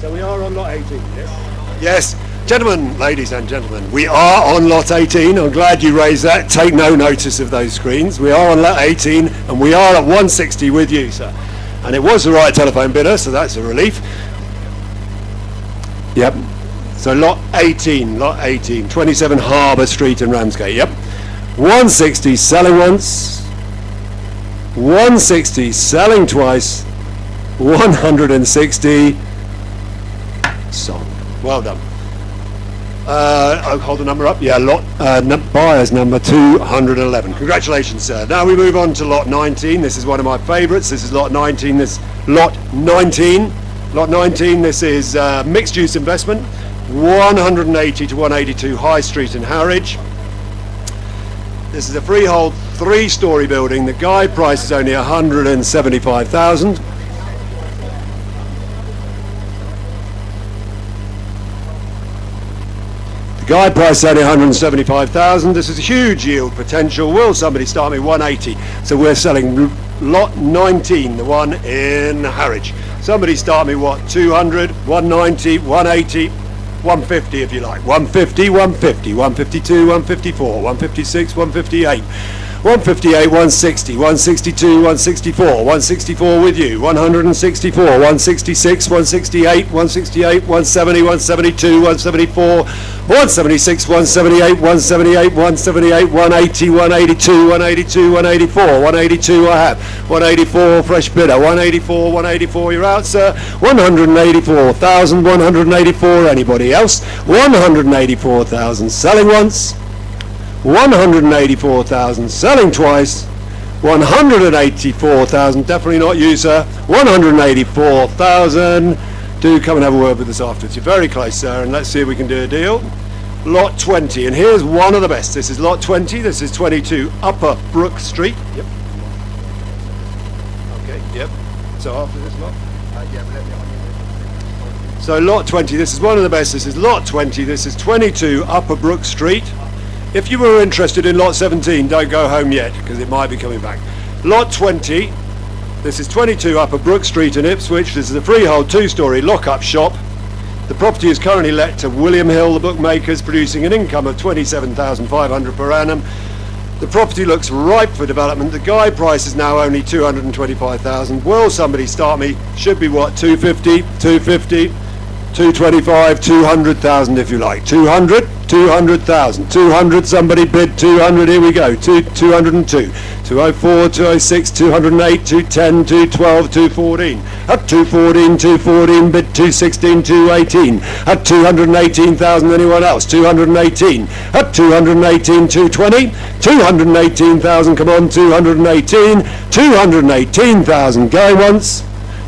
So we are on lot 18, yes? Yes. Gentlemen, ladies and gentlemen, we are on lot 18. I'm glad you raised that. Take no notice of those screens. We are on lot 18 and we are at 160 with you, sir. And it was the right telephone bidder, so that's a relief. Yep. So lot 18, 27 Harbour Street in Ramsgate, yep. 160 selling once, 160 selling twice, 160 sold. Well done. I'll hold the number up. Yeah, lot buyer's number 211. Congratulations, sir. Now we move on to lot 19. This is one of my favourites. This is lot 19. This lot 19. Lot 19. This is mixed use investment. 180 to 182 High Street in Harwich. This is a freehold 3-story building. The guide price is only 175,000. The guide price is only 175,000. This is a huge yield potential. Will somebody start me 180? So we're selling lot 19, the one in Harwich. Somebody start me what? 200, 190, 180, 150 if you like. 150, 150, 152, 154, 156, 158. 158, 160, 162, 164, 164 with you, 164, 166, 168, 168, 170, 172, 174, 176, 178, 178, 178, 180, 182, 182, 184, 182 I have, 184 fresh bidder, 184, 184 you're out sir, 184,000, 184 anybody else, 184,000 selling once, 184,000 selling twice, 184,000 definitely not you sir, 184,000. Do come and have a word with us afterwards. You're very close sir, and let's see if we can do a deal. Lot 20, and here's one of the best. This is lot 20, this is 22 Upper Brook Street. Yep. Okay, yep. So after this lot? So lot 20, this is one of the best. This is lot 20, this is 22 Upper Brook Street. If you were interested in lot 17, don't go home yet, because it might be coming back. Lot 20, this is 22 Upper Brook Street in Ipswich. This is a freehold 2-storey lock-up shop. The property is currently let to William Hill, the bookmakers, producing an income of 27,500 per annum. The property looks ripe for development. The guide price is now only 225,000. Will somebody start me? Should be what, 250, 250, 225, 200,000 if you like. 200, 200,000, 200, somebody bid 200, here we go, 202, 204, 206, 208, 210, 212, 214, at 214, 214, bid 216, 218, at 218,000, anyone else, 218, at 218, 220, 218,000, come on, 218, 218,000, going once,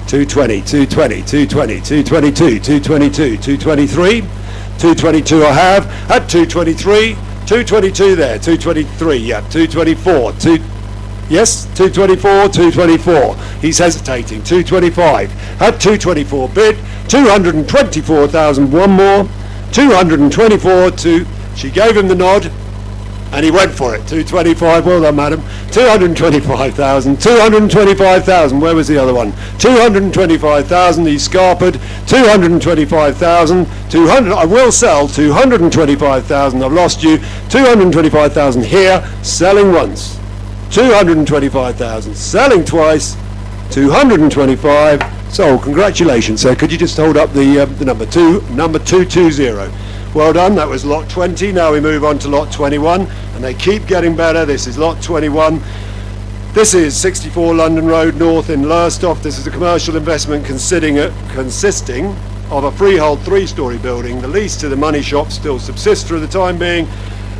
220, 220, 220, 222, 222, 223, 222 I have, at 223, 222 there, 223, yeah, 224, yes, 224, 224, he's hesitating, 225, at 224 bid, 224,000, one more, 224, she gave him the nod, and he went for it, 225, well done madam, 225,000, 225,000, where was the other one, 225,000, he's scarpered, 225,000, 200, I will sell, 225,000, I've lost you, 225,000 here, selling once, 225,000, selling twice, 225, sold, congratulations sir, could you just hold up the number 220. Well done, that was lot 20. Now we move on to lot 21, and they keep getting better. This is lot 21. This is 64 London Road North in Lowestoft. This is a commercial investment consisting of a freehold 3-storey building. The lease to the money shop still subsists for the time being.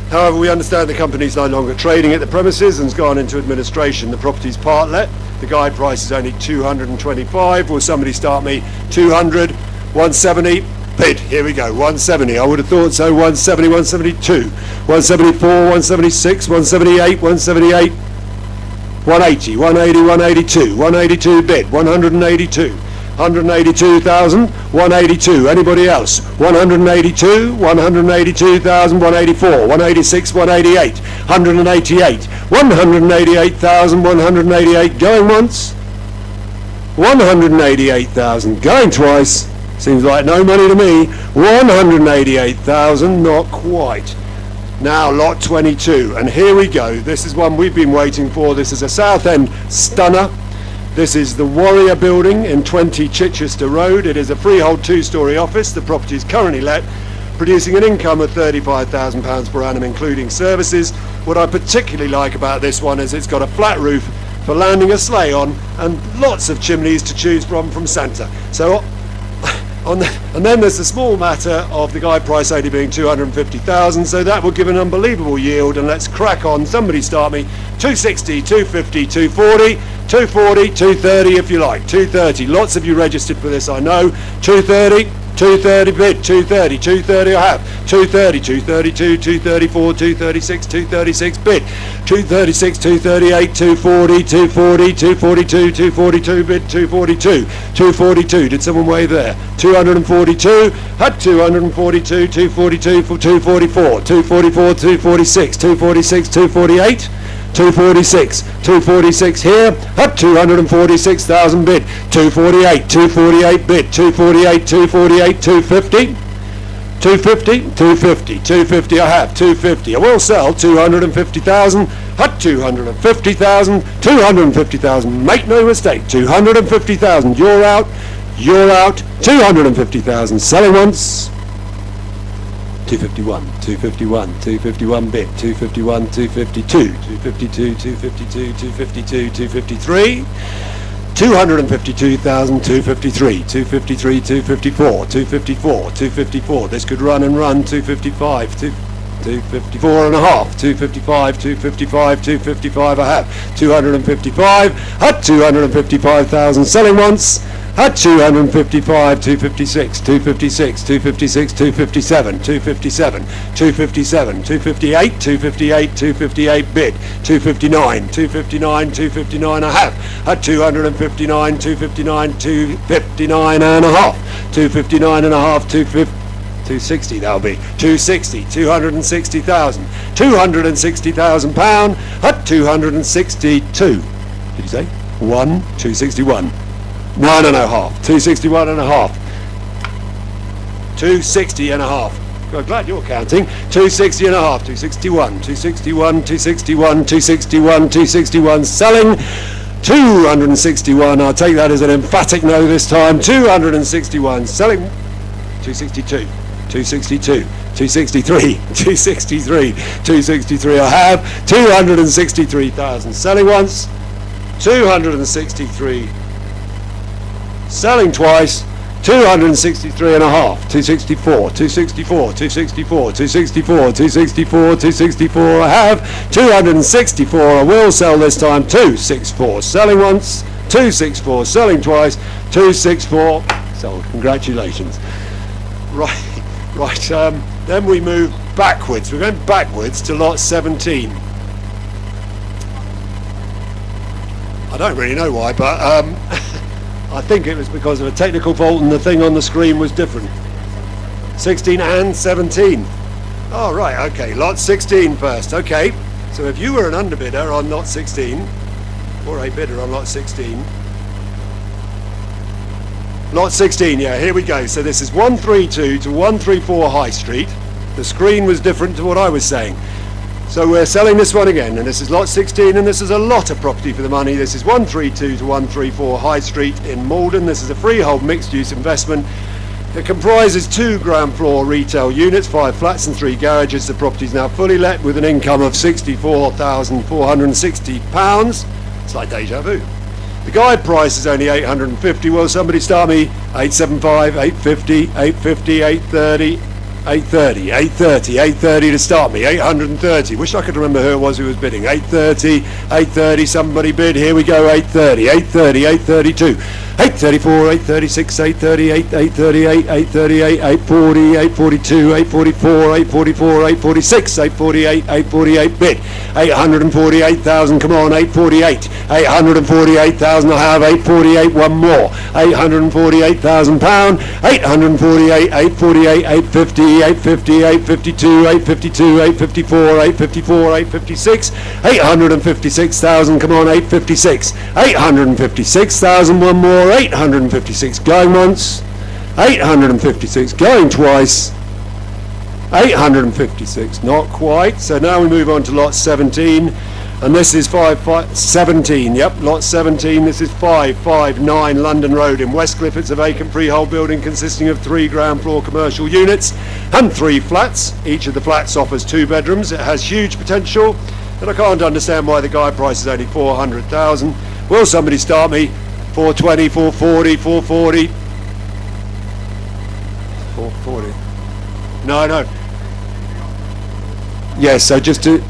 However, we understand the company is no longer trading at the premises and has gone into administration. The property is part let. The guide price is only 225. Will somebody start me? 200, 170. Bid, here we go, 170, I would have thought so, 170, 172, 174, 176, 178, 178, 180, 180, 182, 182 bid, 182, 182,000, 182, anybody else, 182, 182,000, 184, 186, 188, 188, 188,000, 188, going once, 188,000, going twice, seems like no money to me. 188,000, not quite. Now lot 22, and here we go. This is one we've been waiting for. This is a Southend stunner. This is the Warrior Building in 20 Chichester Road. It is a freehold 2-storey office. The property is currently let, producing an income of £35,000 per annum, including services. What I particularly like about this one is it's got a flat roof for landing a sleigh on, and lots of chimneys to choose from Santa. So. And then there's the small matter of the guide price only being 250,000, so that will give an unbelievable yield. And let's crack on. Somebody start me. 260, 250, 240, 240, 230 if you like. 230. Lots of you registered for this, I know. 230, 230 bid, 230, 230 I have, 230, 232, 234, 236, 236 bid, 236, 238, 240, 240, 242, 242 bid, 242, 242, did someone wave there? 242, had 242, 242 for 244, 244, 246, 246, 248, 246, 246 here, up 246,000 bid, 248, 248 bid, 248, 248, 250, 250, 250, 250 I have, 250, I will sell 250,000, at 250,000, 250,000, make no mistake, 250,000, you're out, 250,000, selling once, 251, 251, 251 bid, 251, 252, 252, 252, 252, 253, 252,000, 253, 253, 254, 254, 254, this could run and run, 255, 254 and a half, 255, 255, 255 I have, 255, at 255,000, selling once, at 255, 256, 256, 256, 257, 257, 257, 258, 258, 258 bid, 259, 259, 259 I have, at 259, 259, 259 and a half, 259 and a half, 260 that'll be, 260, 260,000, 260,000 pound, at 262, did you say? 261. 9 and a half, 261 and a half, 260 and a half. I'm glad you're counting. 260 and a half, 261, 261, 261, 261, 261, selling 261. I'll take that as an emphatic no this time. 261, selling 262, 262, 263, 263, 263. I have 263,000, selling once, 263. Selling twice, 263 and a half, 264, 264, 264, 264, 264, 264 I have, 264 I will sell this time, 264, selling once, 264, selling twice, 264, sold, congratulations. Right, then we move backwards, we're going backwards to lot 17. I don't really know why, but I think it was because of a technical fault and the thing on the screen was different. 16 and 17. Oh, right, okay, lot 16 first. Okay, so if you were an underbidder on lot 16, or a bidder on lot 16, lot 16, yeah, here we go. So this is 132 to 134 High Street. The screen was different to what I was saying. So we're selling this one again, and this is lot 16, and this is a lot of property for the money. This is 132 to 134 High Street in Malden. This is a freehold mixed-use investment. It comprises 2 ground floor retail units, 5 flats and 3 garages. The property is now fully let with an income of £64,460. It's like deja vu. The guide price is only 850. Will somebody start me? 875, 850, 850, 830. 830, 830, 830 to start me, 830. Wish I could remember who it was who was bidding. 830, 830, somebody bid. Here we go, 830, 830, 832, 834, 836, 838, 838, 838, 840, 842, 844, 844, 846, 848, 848 bid. 848,000, come on, 848. 848,000 I have, 848, one more. 848,000 pound, 848, 848, 850, 850, 852, 852, 854, 854, 856, 856,000, come on, 856, 856,000, one more, 856, going once, 856, going twice, 856, not quite. So now we move on to lot 17, and this is 17, yep, lot 17, this is 559 London Road in Westcliff. It's a vacant freehold building consisting of 3 ground floor commercial units and 3 flats. Each of the flats offers 2 bedrooms. It has huge potential, and I can't understand why the guide price is only 400,000. Will somebody start me? 420, 440, 440. 440. No. Yes, so just to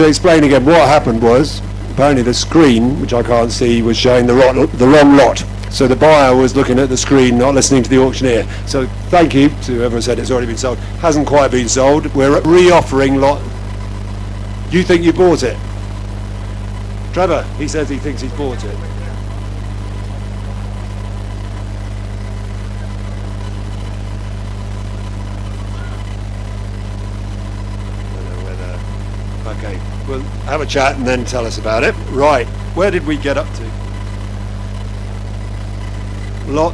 explain again, what happened was, apparently the screen, which I can't see, was showing the wrong lot. So the buyer was looking at the screen, not listening to the auctioneer. So thank you to whoever said it's already been sold. Hasn't quite been sold. We're re-offering lot. You think you bought it? Trevor, he says he thinks he's bought it. Okay, we'll have a chat and then tell us about it. Right, where did we get up to? Lot.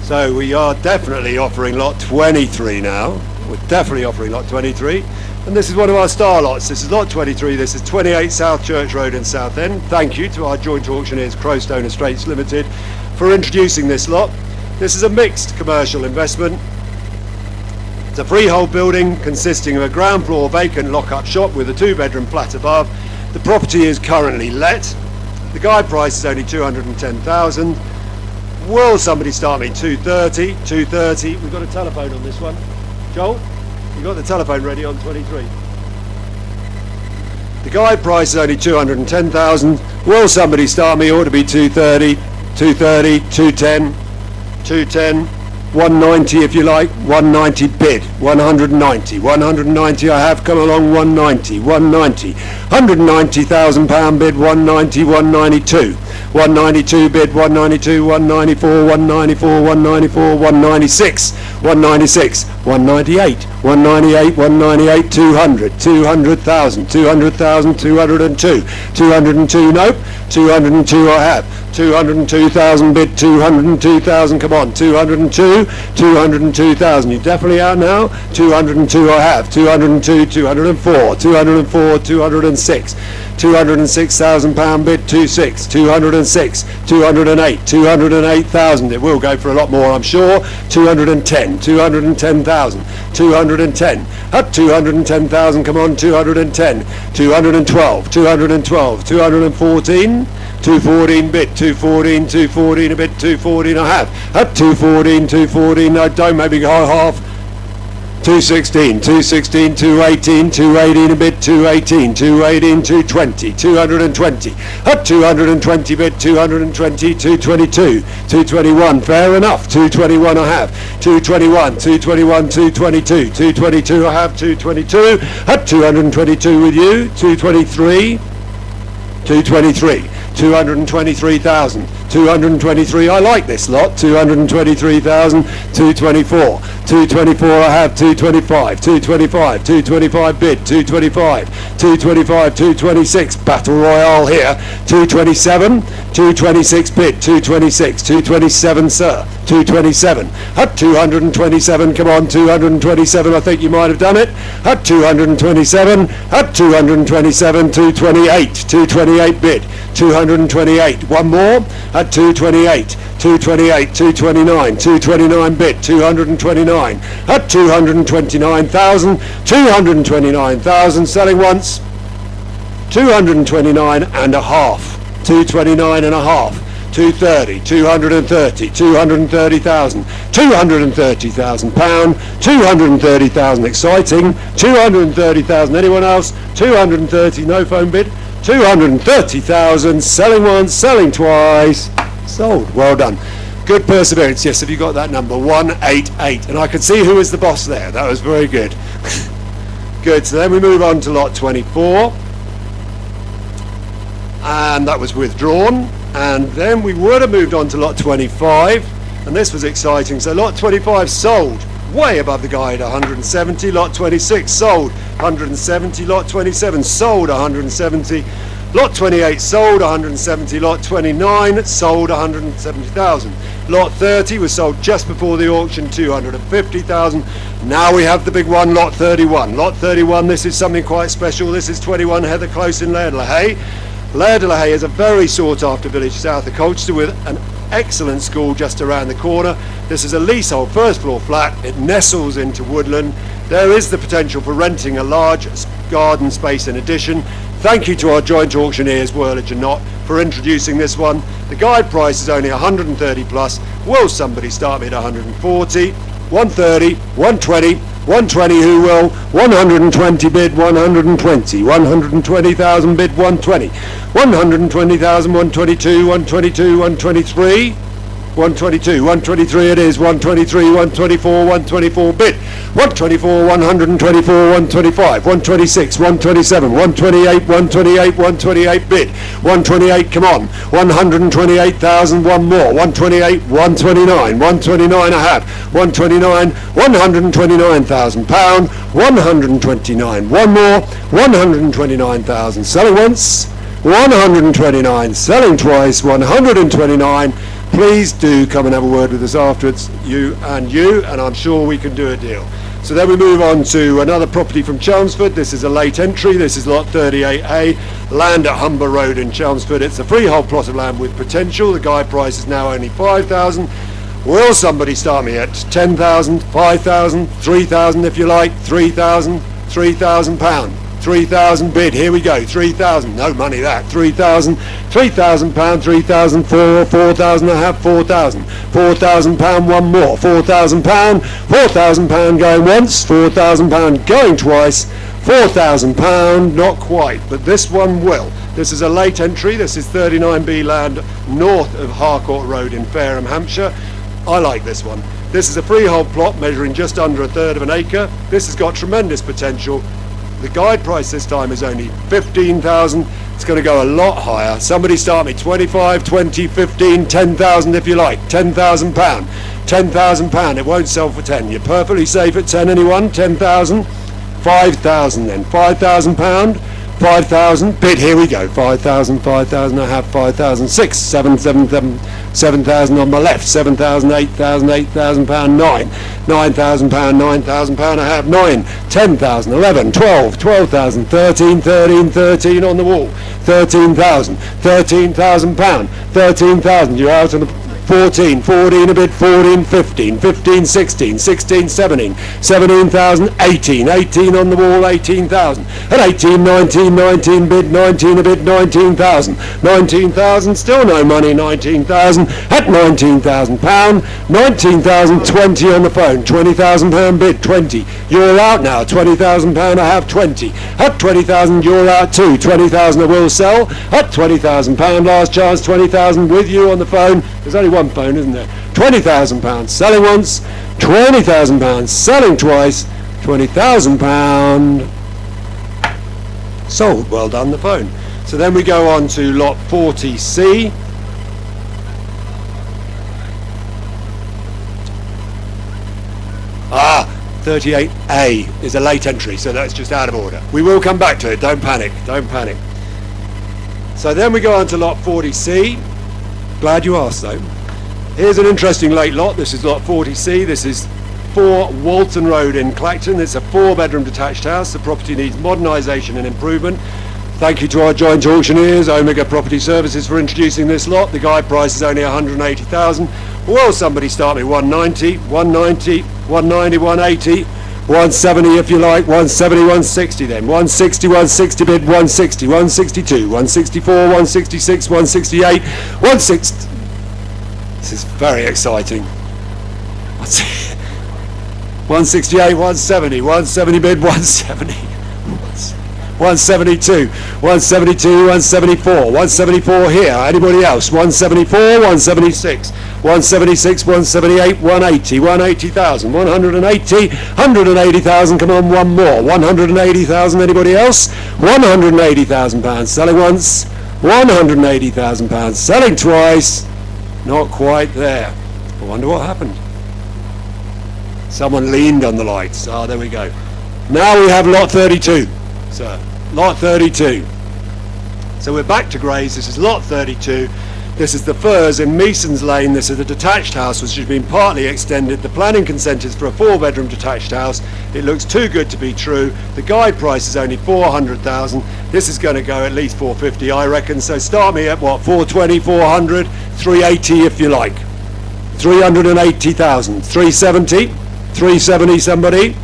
So we are definitely offering lot 23 now. We're definitely offering lot 23. And this is one of our star lots. This is lot 23. This is 28 South Church Road in Southend. Thank you to our joint auctioneers, Crowstone Estates Limited, for introducing this lot. This is a mixed commercial investment. It's a freehold building consisting of a ground floor vacant lock-up shop with a 2-bedroom flat above. The property is currently let. The guide price is only 210,000. Will somebody start me 230? 230. We've got a telephone on this one. Joel, you got the telephone ready on 23. The guide price is only 210,000. Will somebody start me? Ought to be 230. 230. 210. 210. 190 if you like. 190 bid. 190. 190 I have. Come along. 190. 190. £190,000 bid. 190. 192. 192 bid. 192. 194. 194. 194. 196. 196. 198. 198. 198. 200. 200,000. 200,000. 202. 202. Nope. 202 I have. 202,000 bid. 202,000. Come on. 202. 202,000. You definitely out now? 202 I have. 202. 204. 204. 206. 206,000 pound bid. 26. 206. 208. 208,000. It will go for a lot more, I'm sure. 210. 210,000. 210. Up 210,000. Come on. 210. 212. 212. 214. 214 bid, 214, 214 a bit, 214 I have. Up 214, 214, I don't, maybe go half. 216, 216, 218, 218 a bit, 218, 218, 220, 220. Up 220 bid, 220, 222, 221, fair enough. 221 I have. 221, 221, 222, 222 I have, 222. Up 222 with you, 223, 223. 223,000. 223, I like this lot. 223,000. 224. 224 I have. 225. 225. 225 bid. 225. 225. 226. Battle Royale here. 227. 226 bid. 226. 227 sir. 227. At 227. Come on. 227. I think you might have done it. At 227. At 227. 228. 228 bid. 228. One more. At 228. 228. 229. 229 bid. 229. At 229,000. 229,000. Selling once. 229 and a half. 229 and a half. 230, 230, 230,000, 230,000 pound, 230,000 exciting, 230,000 anyone else, 230 no phone bid, 230,000 selling once, selling twice, sold. Well done. Good perseverance. Yes, have you got that number? 188. And I could see who was the boss there. That was very good. Good. So then we move on to lot 24. And that was withdrawn. And then we would have moved on to lot 25. And this was exciting. So lot 25 sold. Way above the guide, 170. Lot 26 sold, 170. Lot 27 sold, 170. Lot 28 sold, 170. Lot 29 sold, 170,000. Lot 30 was sold just before the auction, 250,000. Now we have the big one, lot 31. Lot 31, this is something quite special. This is 21 Heather Close in Laird-le-Hay. Laird-le-Hay is a very sought after village south of Colchester with an excellent school just around the corner. This is a leasehold first floor flat. It nestles into woodland. There is the potential for renting a large garden space in addition. Thank you to our joint auctioneers, Whirlage and Knott, for introducing this one. The guide price is only 130 plus. Will somebody start me at 140? 130, 120, 120 who will? 120 bid 120. 120,000 bid 120. 120,000, 122, 122, 123. 122, 123 it is, 123, 124, 124 bid, 124, 124, 125, 126, 127, 128, 128, 128 bid, 128, come on, 128,000, one more, 128, 129, 129 a half, 129, 129,000 pound, 129, one more, 129,000, selling once, 129, selling twice, 129. Please do come and have a word with us afterwards, you, and I'm sure we can do a deal. So then we move on to another property from Chelmsford. This is a late entry. This is lot 38A, land at Humber Road in Chelmsford. It's a freehold plot of land with potential. The guide price is now only 5,000. Will somebody start me at 10,000, 5,000, 3,000 if you like, 3,000, 3,000 pound. 3,000 bid, here we go, 3,000, no money that, 3,000, 3,000 pound, 3,000, 4,000 a half, 4,000, 4,000 pound, one more, 4,000 pound, 4,000 pound going once, 4,000 pound going twice, 4,000 pound, not quite, but this one will. This is a late entry, this is 39B land north of Harcourt Road in Fareham, Hampshire. I like this one. This is a freehold plot measuring just under a third of an acre. This has got tremendous potential. The guide price this time is only 15,000. It's going to go a lot higher. Somebody start me 25, 20, 15, 10,000 if you like. 10,000 pound. 10,000 pound. It won't sell for 10. You're perfectly safe at 10. Anyone? 10,000. 5,000 then. 5,000 pound. 5,000. Bid. Here we go. 5,000. 5,000. I have 5,000. 6, 7, 7, 7. 7,000 on my left, 7,000, 8,000, 8,000 pound, 9, 9,000 pound, 9,000 pound, I have 9, 10,000, 11, 12, 12,000, 13, 13, 13 on the wall, 13,000, 13,000 pound, 13,000, you're out on the 14, 14 a bit, 14, 15, 15, 16, 16, 17, 17,000, 18, 18 on the wall, 18,000, at 18, 19, 19 bid, 19 a bit, 19,000, 19,000, still no money, 19,000, at 19,000 pound, 19,000, 20 on the phone, 20,000 pound bid, 20, you're out now, 20,000 pound, I have 20, at 20,000 you're out too, 20,000 I will sell, at 20,000 pound, last chance, 20,000 with you on the phone, there's only one phone, isn't there? 20,000 pounds selling once, 20,000 pounds selling twice, 20,000 pound sold. Well done, the phone. So then we go on to lot 40C. Ah, 38A is a late entry, so that's just out of order. We will come back to it, don't panic, don't panic. So then we go on to lot 40C. Glad you asked though. Here's an interesting late lot. This is lot 40C. This is 4 Walton Road in Clacton. It's a 4-bedroom detached house. The property needs modernisation and improvement. Thank you to our joint auctioneers, Omega Property Services, for introducing this lot. The guide price is only 180,000. Will somebody start me 190, 190, 190, 180, 170 if you like, 170, 160 then, 160, 160 bid, 160, 162, 164, 166, 168, 160. This is very exciting. 168, 170, 170 bid, 170. 172, 172, 174, 174 here, anybody else? 174, 176, 176, 178, 180, 180,000, 180, 180,000, come on, one more, 180,000, anybody else? 180,000 pounds selling once, 180,000 pounds selling twice, not quite there. I wonder what happened. Someone leaned on the lights. Ah, there we go. Now we have lot 32. So, lot 32. So we're back to Grays. This is lot 32. This is the Firs in Measons Lane. This is a detached house which has been partly extended. The planning consent is for a 4-bedroom detached house. It looks too good to be true. The guide price is only 400,000. This is going to go at least 450, I reckon. So start me at what? 420, 400, 380 if you like. 380,000. 370. 370 somebody.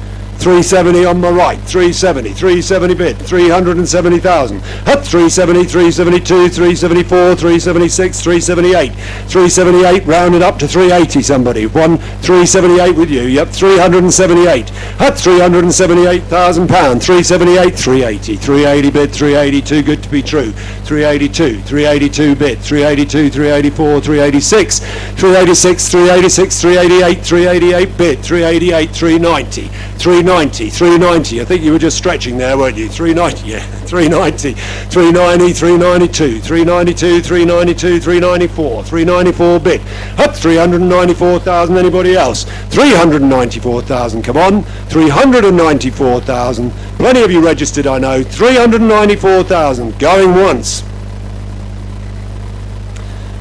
370 on my right, 370 bid, 370,000. Up 370, 372, 374, 376, 378, 378 rounded up to 380 somebody. 378 with you, yep, 378. Up 378,000 pound, 378, 380, 380 bid, 380, too good to be true. 382, 382 bid, 382, 384, 386, 386, 386, 388, 388 bid, 388, 390, 390, 390. I think you were just stretching there, weren't you? 390, yeah, 390, 390, 392, 392, 392, 394, 394 bid. Up 394,000. Anybody else? 394,000. Come on, 394,000. Plenty of you registered, I know. 394,000. Going once.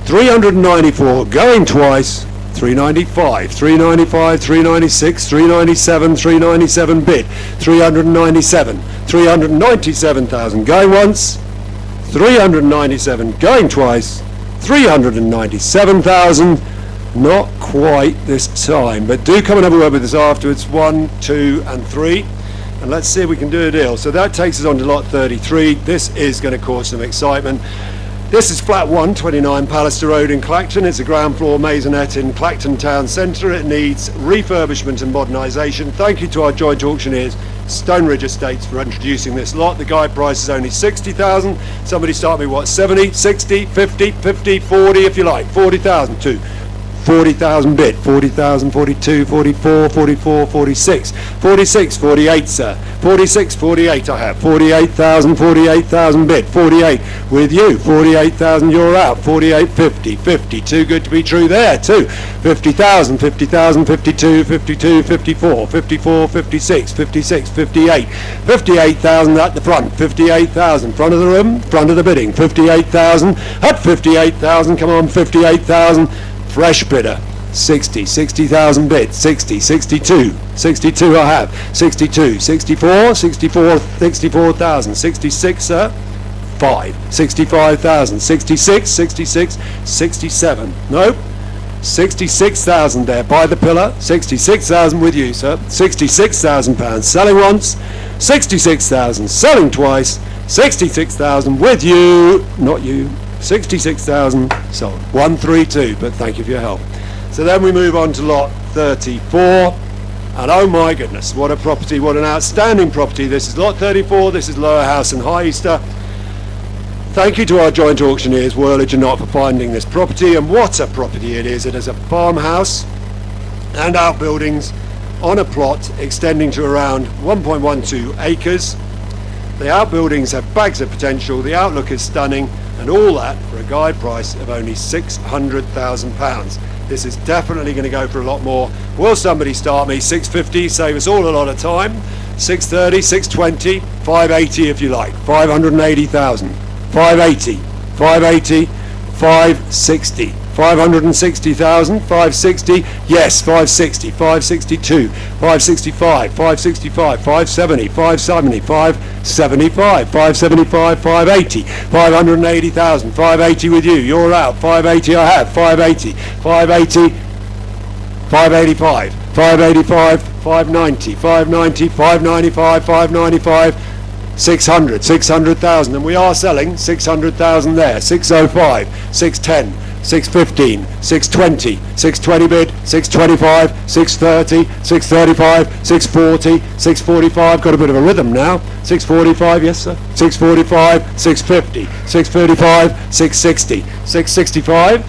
394. Going twice. 395, 395, 396, 397, 397 bid, 397, 397,000 going once, 397 going twice, 397,000, not quite this time, but do come and have a word with us afterwards. 1, 2 and 3, and let's see if we can do a deal. So that takes us on to lot 33. This is going to cause some excitement. This is flat 1, 29 Pallister Road in Clacton. It's a ground floor maisonette in Clacton Town Centre. It needs refurbishment and modernisation. Thank you to our joint auctioneers, Stoneridge Estates, for introducing this lot. The guide price is only 60,000. Somebody start me, what, 70, 60, 50, 50, 40 if you like, 40,000 too. 40,000 bid, 40,000, 42, 44, 44, 46, 46, 48 sir, 46, 48 I have, 48,000, 48,000 bid, 48 with you, 48,000 you're out, 48, 50, 50, too good to be true there too, 50,000, 50,000, 52, 52, 54, 54, 56, 56, 58, 58,000 at the front, 58,000, front of the room, front of the bidding, 58,000, at 58,000, come on, 58,000, fresh bidder, 60, 60,000 bid, 60, 62, 62 I have, 62, 64, 64, 64,000, 66 sir, 5, 65,000, 66, 66, 67, nope, 66,000 there by the pillar, 66,000 with you sir, 66,000 pounds selling once, 66,000 selling twice, 66,000 with you, not you, 66,000 sold. 132, but thank you for your help. So then we move on to lot 34, and oh my goodness, what a property, what an outstanding property. This is lot 34, this is Lower House and High Easter. Thank you to our joint auctioneers, Whirlage and Knott, for finding this property, and what a property it is. It is a farmhouse and outbuildings on a plot extending to around 1.12 acres. The outbuildings have bags of potential, the outlook is stunning, and all that for a guide price of only £600,000. This is definitely going to go for a lot more. Will somebody start me? 650, save us all a lot of time. 630, 620, 580 if you like. 580,000. 580, 580, 560. 560,000, 560, yes, 560, 562, 565, 565, 570, 570, 575, 575, 580, 580,000, 580 with you, you're out, 580 I have, 580, 580, 585, 585, 590, 590, 595, 595, 600, 600,000, and we are selling 600,000 there, 605, 610, 615, 620, 620 bid, 625, 630, 635, 640, 645, got a bit of a rhythm now, 645, yes sir, 645, 650, 635, 660, 665,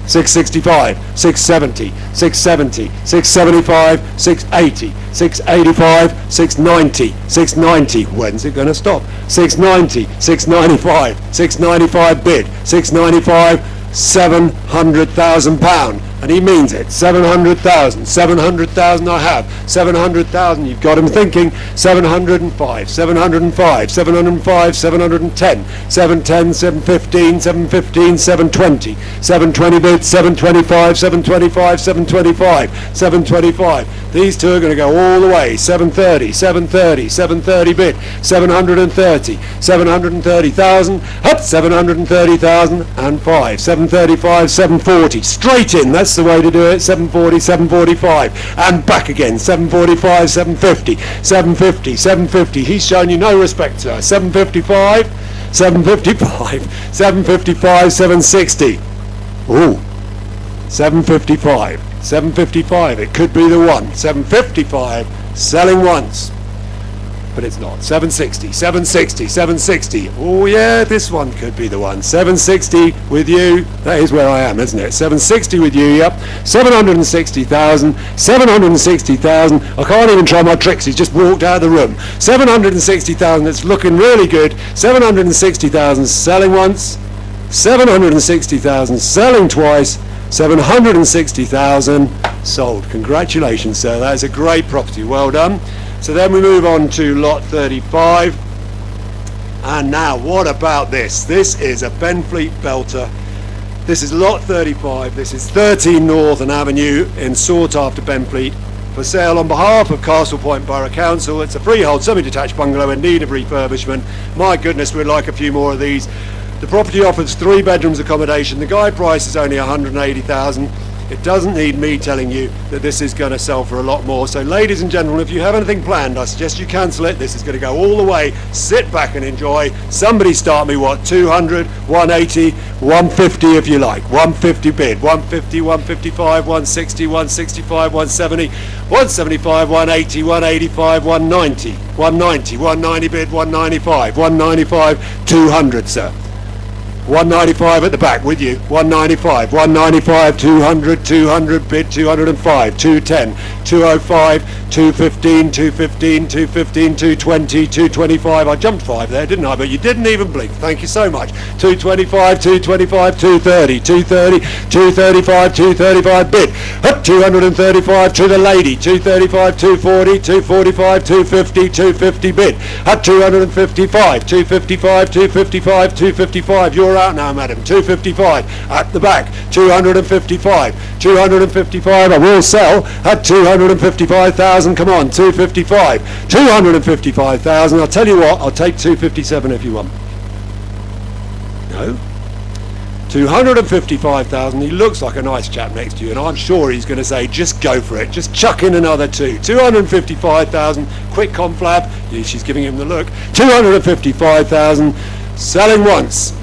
665, 670, 670, 675, 680, 685, 690, 690, when's it going to stop? 690, 695, 695 bid, 695, £700,000, and he means it. 700,000, 700,000 I have, 700,000, you've got him thinking. 705, 705, 705, 710, 710, 715, 715, 720, 720 bid, 725, 725, 725, 725. These two are going to go all the way. 730, 730, 730 bid, 730, 730,000, up 730,000 and 5, 735, 740, straight in, that's That's the way to do it. 740, 745. And back again. 745, 750, 750, 750. He's shown you no respect, sir. 755, 755, 755, 760. Ooh. 755, 755. It could be the one. 755. Selling once. But it's not. 760, 760, 760. Oh yeah, this one could be the one. 760 with you. That is where I am, isn't it? 760 with you, yep. 760,000, 760,000. I can't even try my tricks. He's just walked out of the room. 760,000, it's looking really good. 760,000 selling once. 760,000 selling twice. 760,000 sold. Congratulations, sir. That is a great property. Well done. So then we move on to lot 35. And now, what about this? This is a Benfleet belter. This is lot 35. This is 13 Northern Avenue in sought after Benfleet. For sale on behalf of Castle Point Borough Council. It's a freehold semi-detached bungalow in need of refurbishment. My goodness, we'd like a few more of these. The property offers 3 bedrooms accommodation. The guide price is only 180,000. It doesn't need me telling you that this is going to sell for a lot more. So ladies and gentlemen, if you have anything planned, I suggest you cancel it. This is going to go all the way. Sit back and enjoy. Somebody start me, what, 200, 180, 150 if you like. 150 bid, 150, 155, 160, 165, 170, 175, 180, 185, 190, 190, 190 bid, 195, 195, 200, sir. 195 at the back with you. 195, 195, 200, 200 bid, 205, 210, 205, 215, 215, 215, 220, 225. I jumped 5 there, didn't I? But you didn't even blink. Thank you so much. 225, 225, 230, 230, 235, 235 bid. Up 235 to the lady. 235, 240, 245, 250, 250 bid. At 255, 255, 255, 255. You're out now, madam. 255 at the back. 255, 255. I will sell at 255,000. Come on, 255, 255,000. I'll tell you what, I'll take 257 if you want. No. 255,000. He looks like a nice chap next to you, and I'm sure he's going to say, just go for it. Just chuck in another 2. 255,000. Quick conflab. Yeah, she's giving him the look. 255,000. Selling once.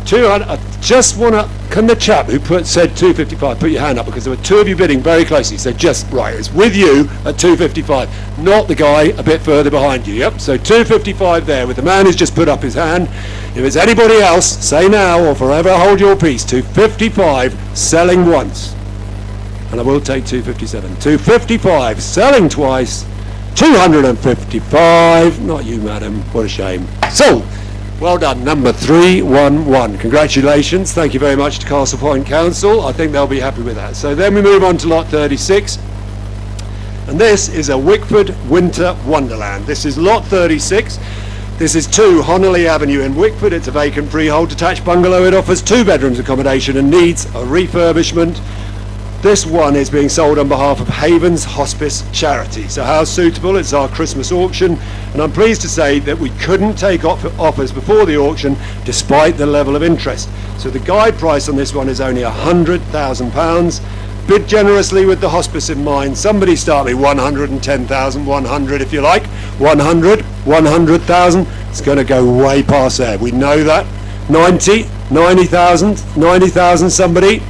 200. I just want to. Can the chap who said 255 put your hand up, because there were 2 of you bidding very closely. So just right. It's with you at 255, not the guy a bit further behind you. Yep. So 255 there with the man who's just put up his hand. If it's anybody else, say now or forever hold your peace. 255 selling once, and I will take 257. 255 selling twice. 255. Not you, madam. What a shame. Sold. Well done, number 311. Congratulations. Thank you very much to Castle Point Council. I think they'll be happy with that. So then we move on to lot 36. And this is a Wickford Winter Wonderland. This is lot 36. This is 2 Honnelly Avenue in Wickford. It's a vacant freehold detached bungalow. It offers 2 bedrooms accommodation and needs a refurbishment. This one is being sold on behalf of Havens Hospice Charity. So how suitable, it's our Christmas auction, and I'm pleased to say that we couldn't take offers before the auction despite the level of interest. So the guide price on this one is only £100,000. Bid generously with the hospice in mind. Somebody start me 110,000, 100 if you like. 100, 100,000. It's going to go way past there. We know that. 90, 90,000, 90,000 somebody.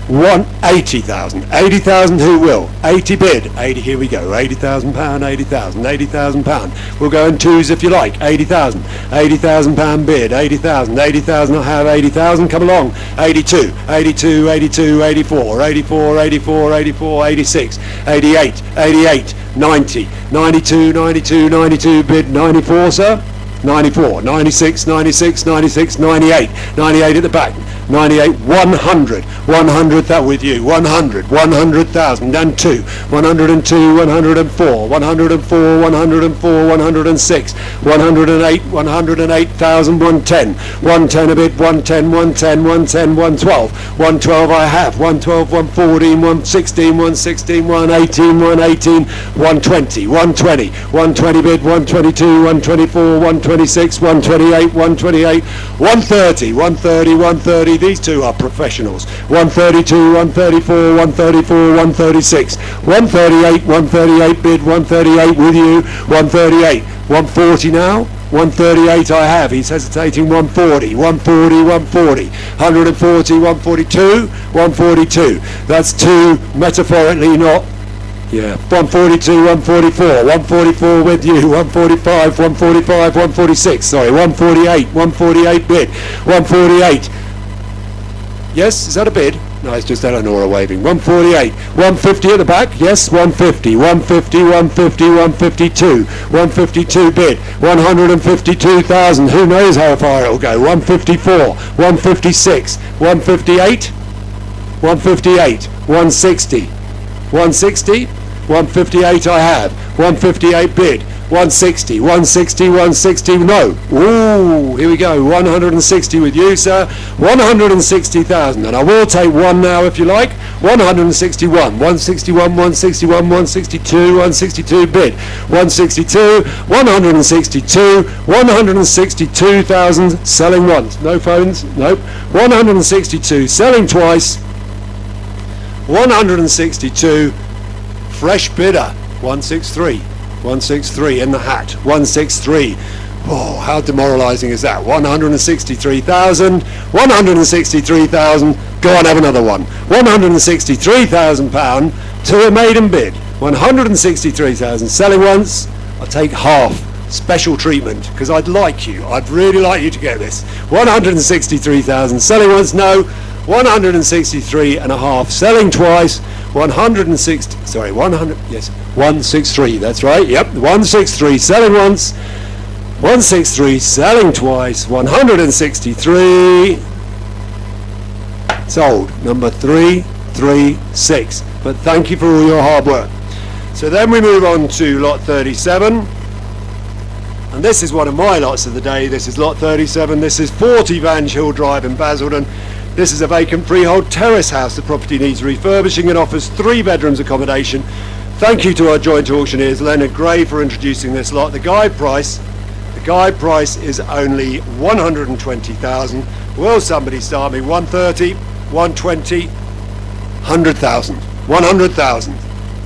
80,000, 80,000 who will? 80 bid, 80, here we go, £80,000, 80,000, £80,000. We'll go in 2s if you like, 80,000, £80,000 bid, 80,000, 80,000, I have 80,000, come along, 82, 82, 82, 84, 84, 84, 84, 86, 88, 88, 90, 92, 92, 92 bid, 94 sir? 94, 96, 96, 96, 98, 98 at the back, 98, 100, 100, that with you, 100, 100,000, and 2, 102, 104, 104, 104, 106, 108, 108,000, 110, 110 a bit, 110, 110, 110, 112, 112 I have, 112, 114, 116, 116, 118, 118, 120, 120, 120 bid, 122, 124, 126, 128, 128, 130, 130, 130, 130, these two are professionals. 132, 134, 134, 136, 138, 138 bid, 138 with you, 138, 140 now. 138 I have, he's hesitating. 140, 140, 140, 140, 142, 142. That's two metaphorically, not, yeah. 142, 144, 144 with you, 145, 145, 146, sorry, 148, 148 bid, 148. Yes, is that a bid? No, it's just Eleanor waving. 148, 150 at the back, yes, 150, 150, 150, 152, 152 bid, 152,000, who knows how far it'll go, 154, 156, 158, 158, 160, 160, 158 I have, 158 bid, 160, 160, 160, no. Ooh, here we go, 160 with you, sir. 160,000, and I will take one now if you like. 161, 161, 161, 162, 162 bid, 162, 162, 162,000, selling once. No phones, nope. 162, selling twice. 162, fresh bidder, 163. 163 in the hat, 163. Oh, how demoralising is that? 163,000, 163,000, go on, have another one. £163,000 to a maiden bid. 163,000, selling once, I'll take half. Special treatment, because I'd really like you to get this. 163,000, selling once, no. 163 and a half, selling twice. 160, sorry, 100, yes, 163, that's right, yep, 163, selling once, 163, selling twice, 163, sold, number 336, but thank you for all your hard work. So then we move on to lot 37, and this is one of my lots of the day. This is lot 37, this is 40 Vange Hill Drive in Basildon. This is a vacant freehold terrace house. The property needs refurbishing and offers 3 bedrooms accommodation. Thank you to our joint auctioneers, Leonard Gray, for introducing this lot. The guide price is only 120,000. Will somebody start me? 130, 120, 100,000. 100,000.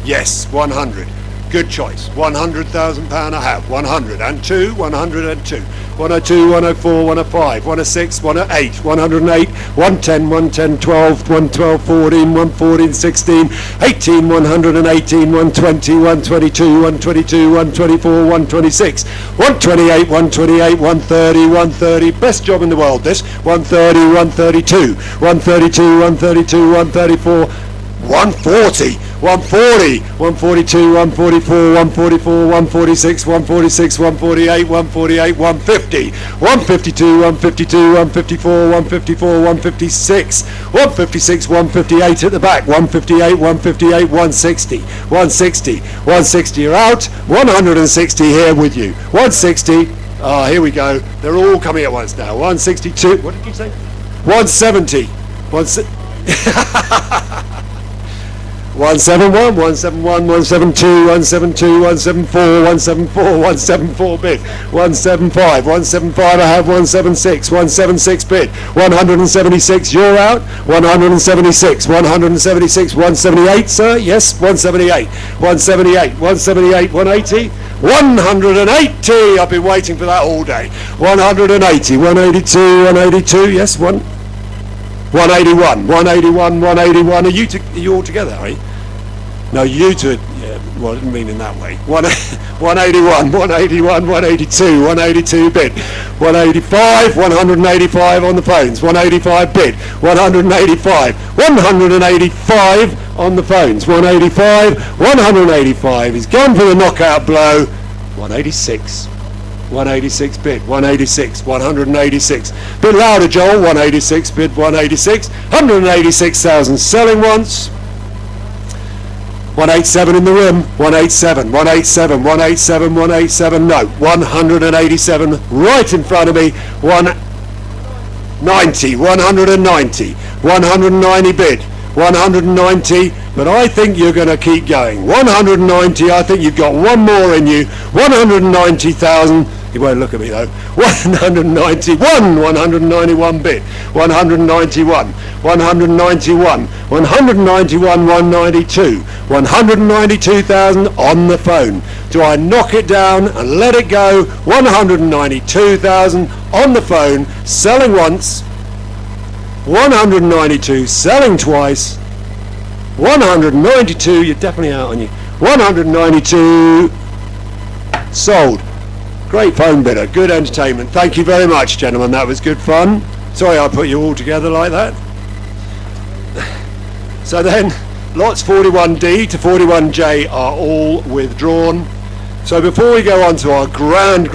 Yes, 100. Good choice. £100,000 I have. 102, 102. 102, 104, 105, 106, 108, 108, 110, 110, 12, 112, 14, 114, 16, 18, 118, 120, 122, 122, 124, 126, 128, 128, 130, 130. Best job in the world, this. 130, 132, 132, 132, 134, 140. 140, 142, 144, 144, 146, 146, 148, 148, 150, 152, 152, 154, 154, 156, 156, 158 at the back, 158, 158, 160, 160, 160 you're out, 160 here with you, 160, here we go, they're all coming at once now, 162, what did you say? 170, 171, 171, 172, 172, 174, 174, 174 bid, 175, 175 I have, 176, 176 bid, 176 you're out, 176, 176, 178 sir, yes, 178, 178, 178, 180, 180, I've been waiting for that all day, 180, 182, 182, yes, 181, 181, 181. Are you all together, are you? No, you two. Yeah, well, I didn't mean in that way. 181, 181, 182, 182 bid, 185, 185 on the phones, 185 bid, 185, 185 on the phones, 185, 185. He's gone for the knockout blow. 186. 186 bid, 186, 186. Bit louder, Joel. 186 bid, 186. 186,000 selling once. 187 in the rim. 187, 187, 187, 187. No, 187 right in front of me. 190, 190, 190 bid. 190, but I think you're going to keep going. 190, I think you've got one more in you. 190,000, He won't look at me though. 191, 191 bid. 191, 191, 191, 192, 192,000 on the phone. Do I knock it down and let it go? 192,000 on the phone, selling once. 192, selling twice. 192, you're definitely out on you. 192, sold. Great phone bidder, good entertainment. Thank you very much, gentlemen, that was good fun. Sorry I put you all together like that. So then, lots 41D to 41J are all withdrawn. So before we go on to our grand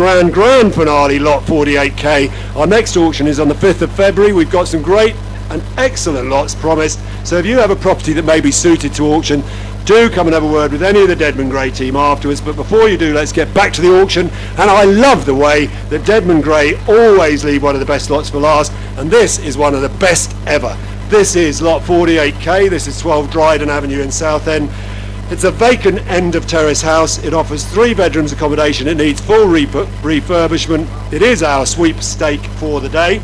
finale, lot 48K, our next auction is on the 5th of February. We've got some great and excellent lots promised. So if you have a property that may be suited to auction, do come and have a word with any of the Dedman Gray team afterwards. But before you do, let's get back to the auction. And I love the way that Dedman Gray always leave one of the best lots for last. And this is one of the best ever. This is lot 48K. This is 12 Dryden Avenue in Southend. It's a vacant end of terrace house. It offers 3 bedrooms accommodation. It needs full refurbishment. It is our sweepstake for the day.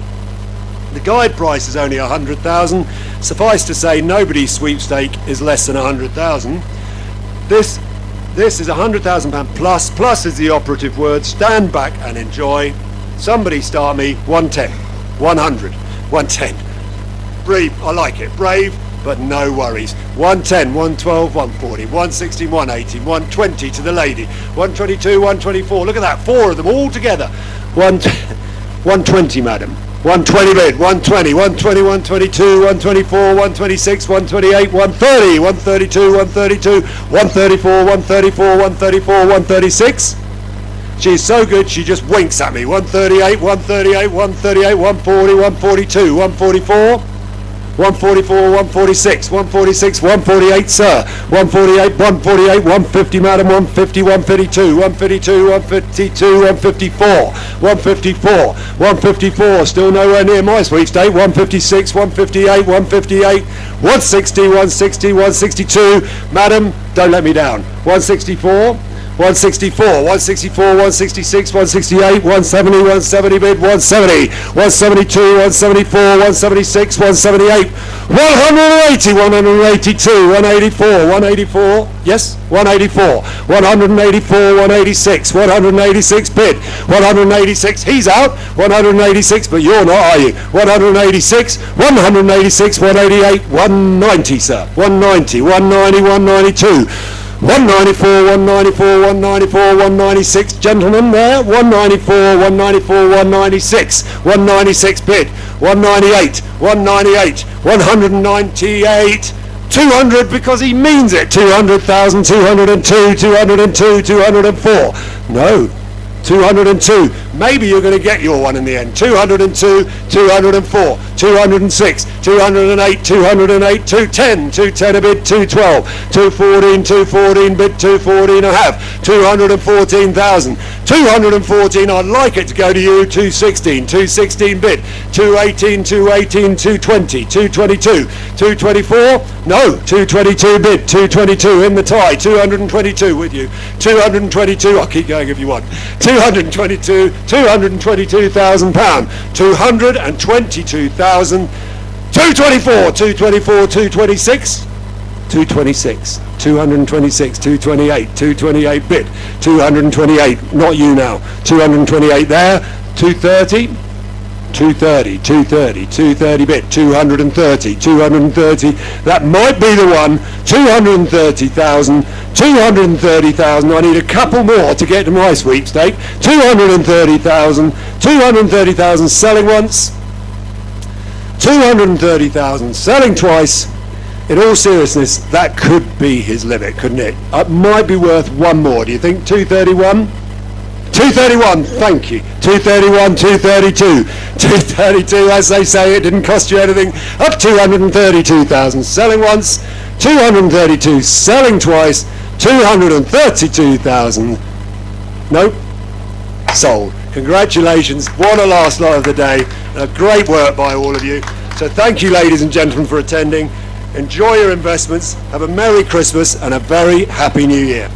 The guide price is only 100,000. Suffice to say, nobody's sweepstake is less than 100,000. This is £100,000 plus. Plus is the operative word. Stand back and enjoy. Somebody start me. 110, 100, 110. Brave, I like it. Brave, but no worries. 110, 112, 140, 116, 118, 120 to the lady. 122, 124. Look at that. 4 of them all together. 120, madam. 120 bid, 120, 120, 122, 124, 126, 128, 130, 132, 132, 134, 134, 134, 136. She's so good she just winks at me. 138, 138, 138, 140, 142, 144. 144, 146, 146, 148, sir. 148, 148, 150, madam. 150, 152, 152, 152, 154, 154, 154. Still nowhere near my sweepstake. 156, 158, 158, 160, 160, 162. Madam, don't let me down. 164. 164, 164, 166, 168, 170, 170 bid, 170, 172, 174, 176, 178, 180, 182, 184, 184, yes, 184, 184, 186, 186 bid, 186, he's out, 186, but you're not, are you? 186, 186, 188, 190, sir, 190, 190, 192, 194, 194, 194, 196, gentlemen there, 194, 194, 196, 196 bid, 198, 198, 198, 200 because he means it, 200,000, 202, 202, 204, no, 202, maybe you're going to get your one in the end, 202, 204, 206, 208, 208, 210, 210 a bid, 212, 214, 214 bid, 214 a half, 214,000, 214, I'd like it to go to you, 216, 216 bid, 218, 218, 220, 222, 224, no, 222 bid, 222 in the tie, 222 with you, 222, I'll keep going if you want, 222, 222,000 pound, 222,000, 224, 224, 226, 226, 226, 228, 228 bid, 228, not you now, 228 there, 230, 230, 230, 230 bid, 230, 230, that might be the one, 230,000, 230,000, I need a couple more to get to my sweepstake, 230,000, 230,000 selling once, 230,000 selling twice. In all seriousness, that could be his limit, couldn't it? It might be worth one more, do you think? 231? 231, thank you. 231, 232, 232, as they say, it didn't cost you anything. Up 232,000 selling once, 232 selling twice, 232,000. Nope, sold. Congratulations, what a last lot of the day. Great work by all of you. So thank you, ladies and gentlemen, for attending. Enjoy your investments, have a Merry Christmas and a very Happy New Year.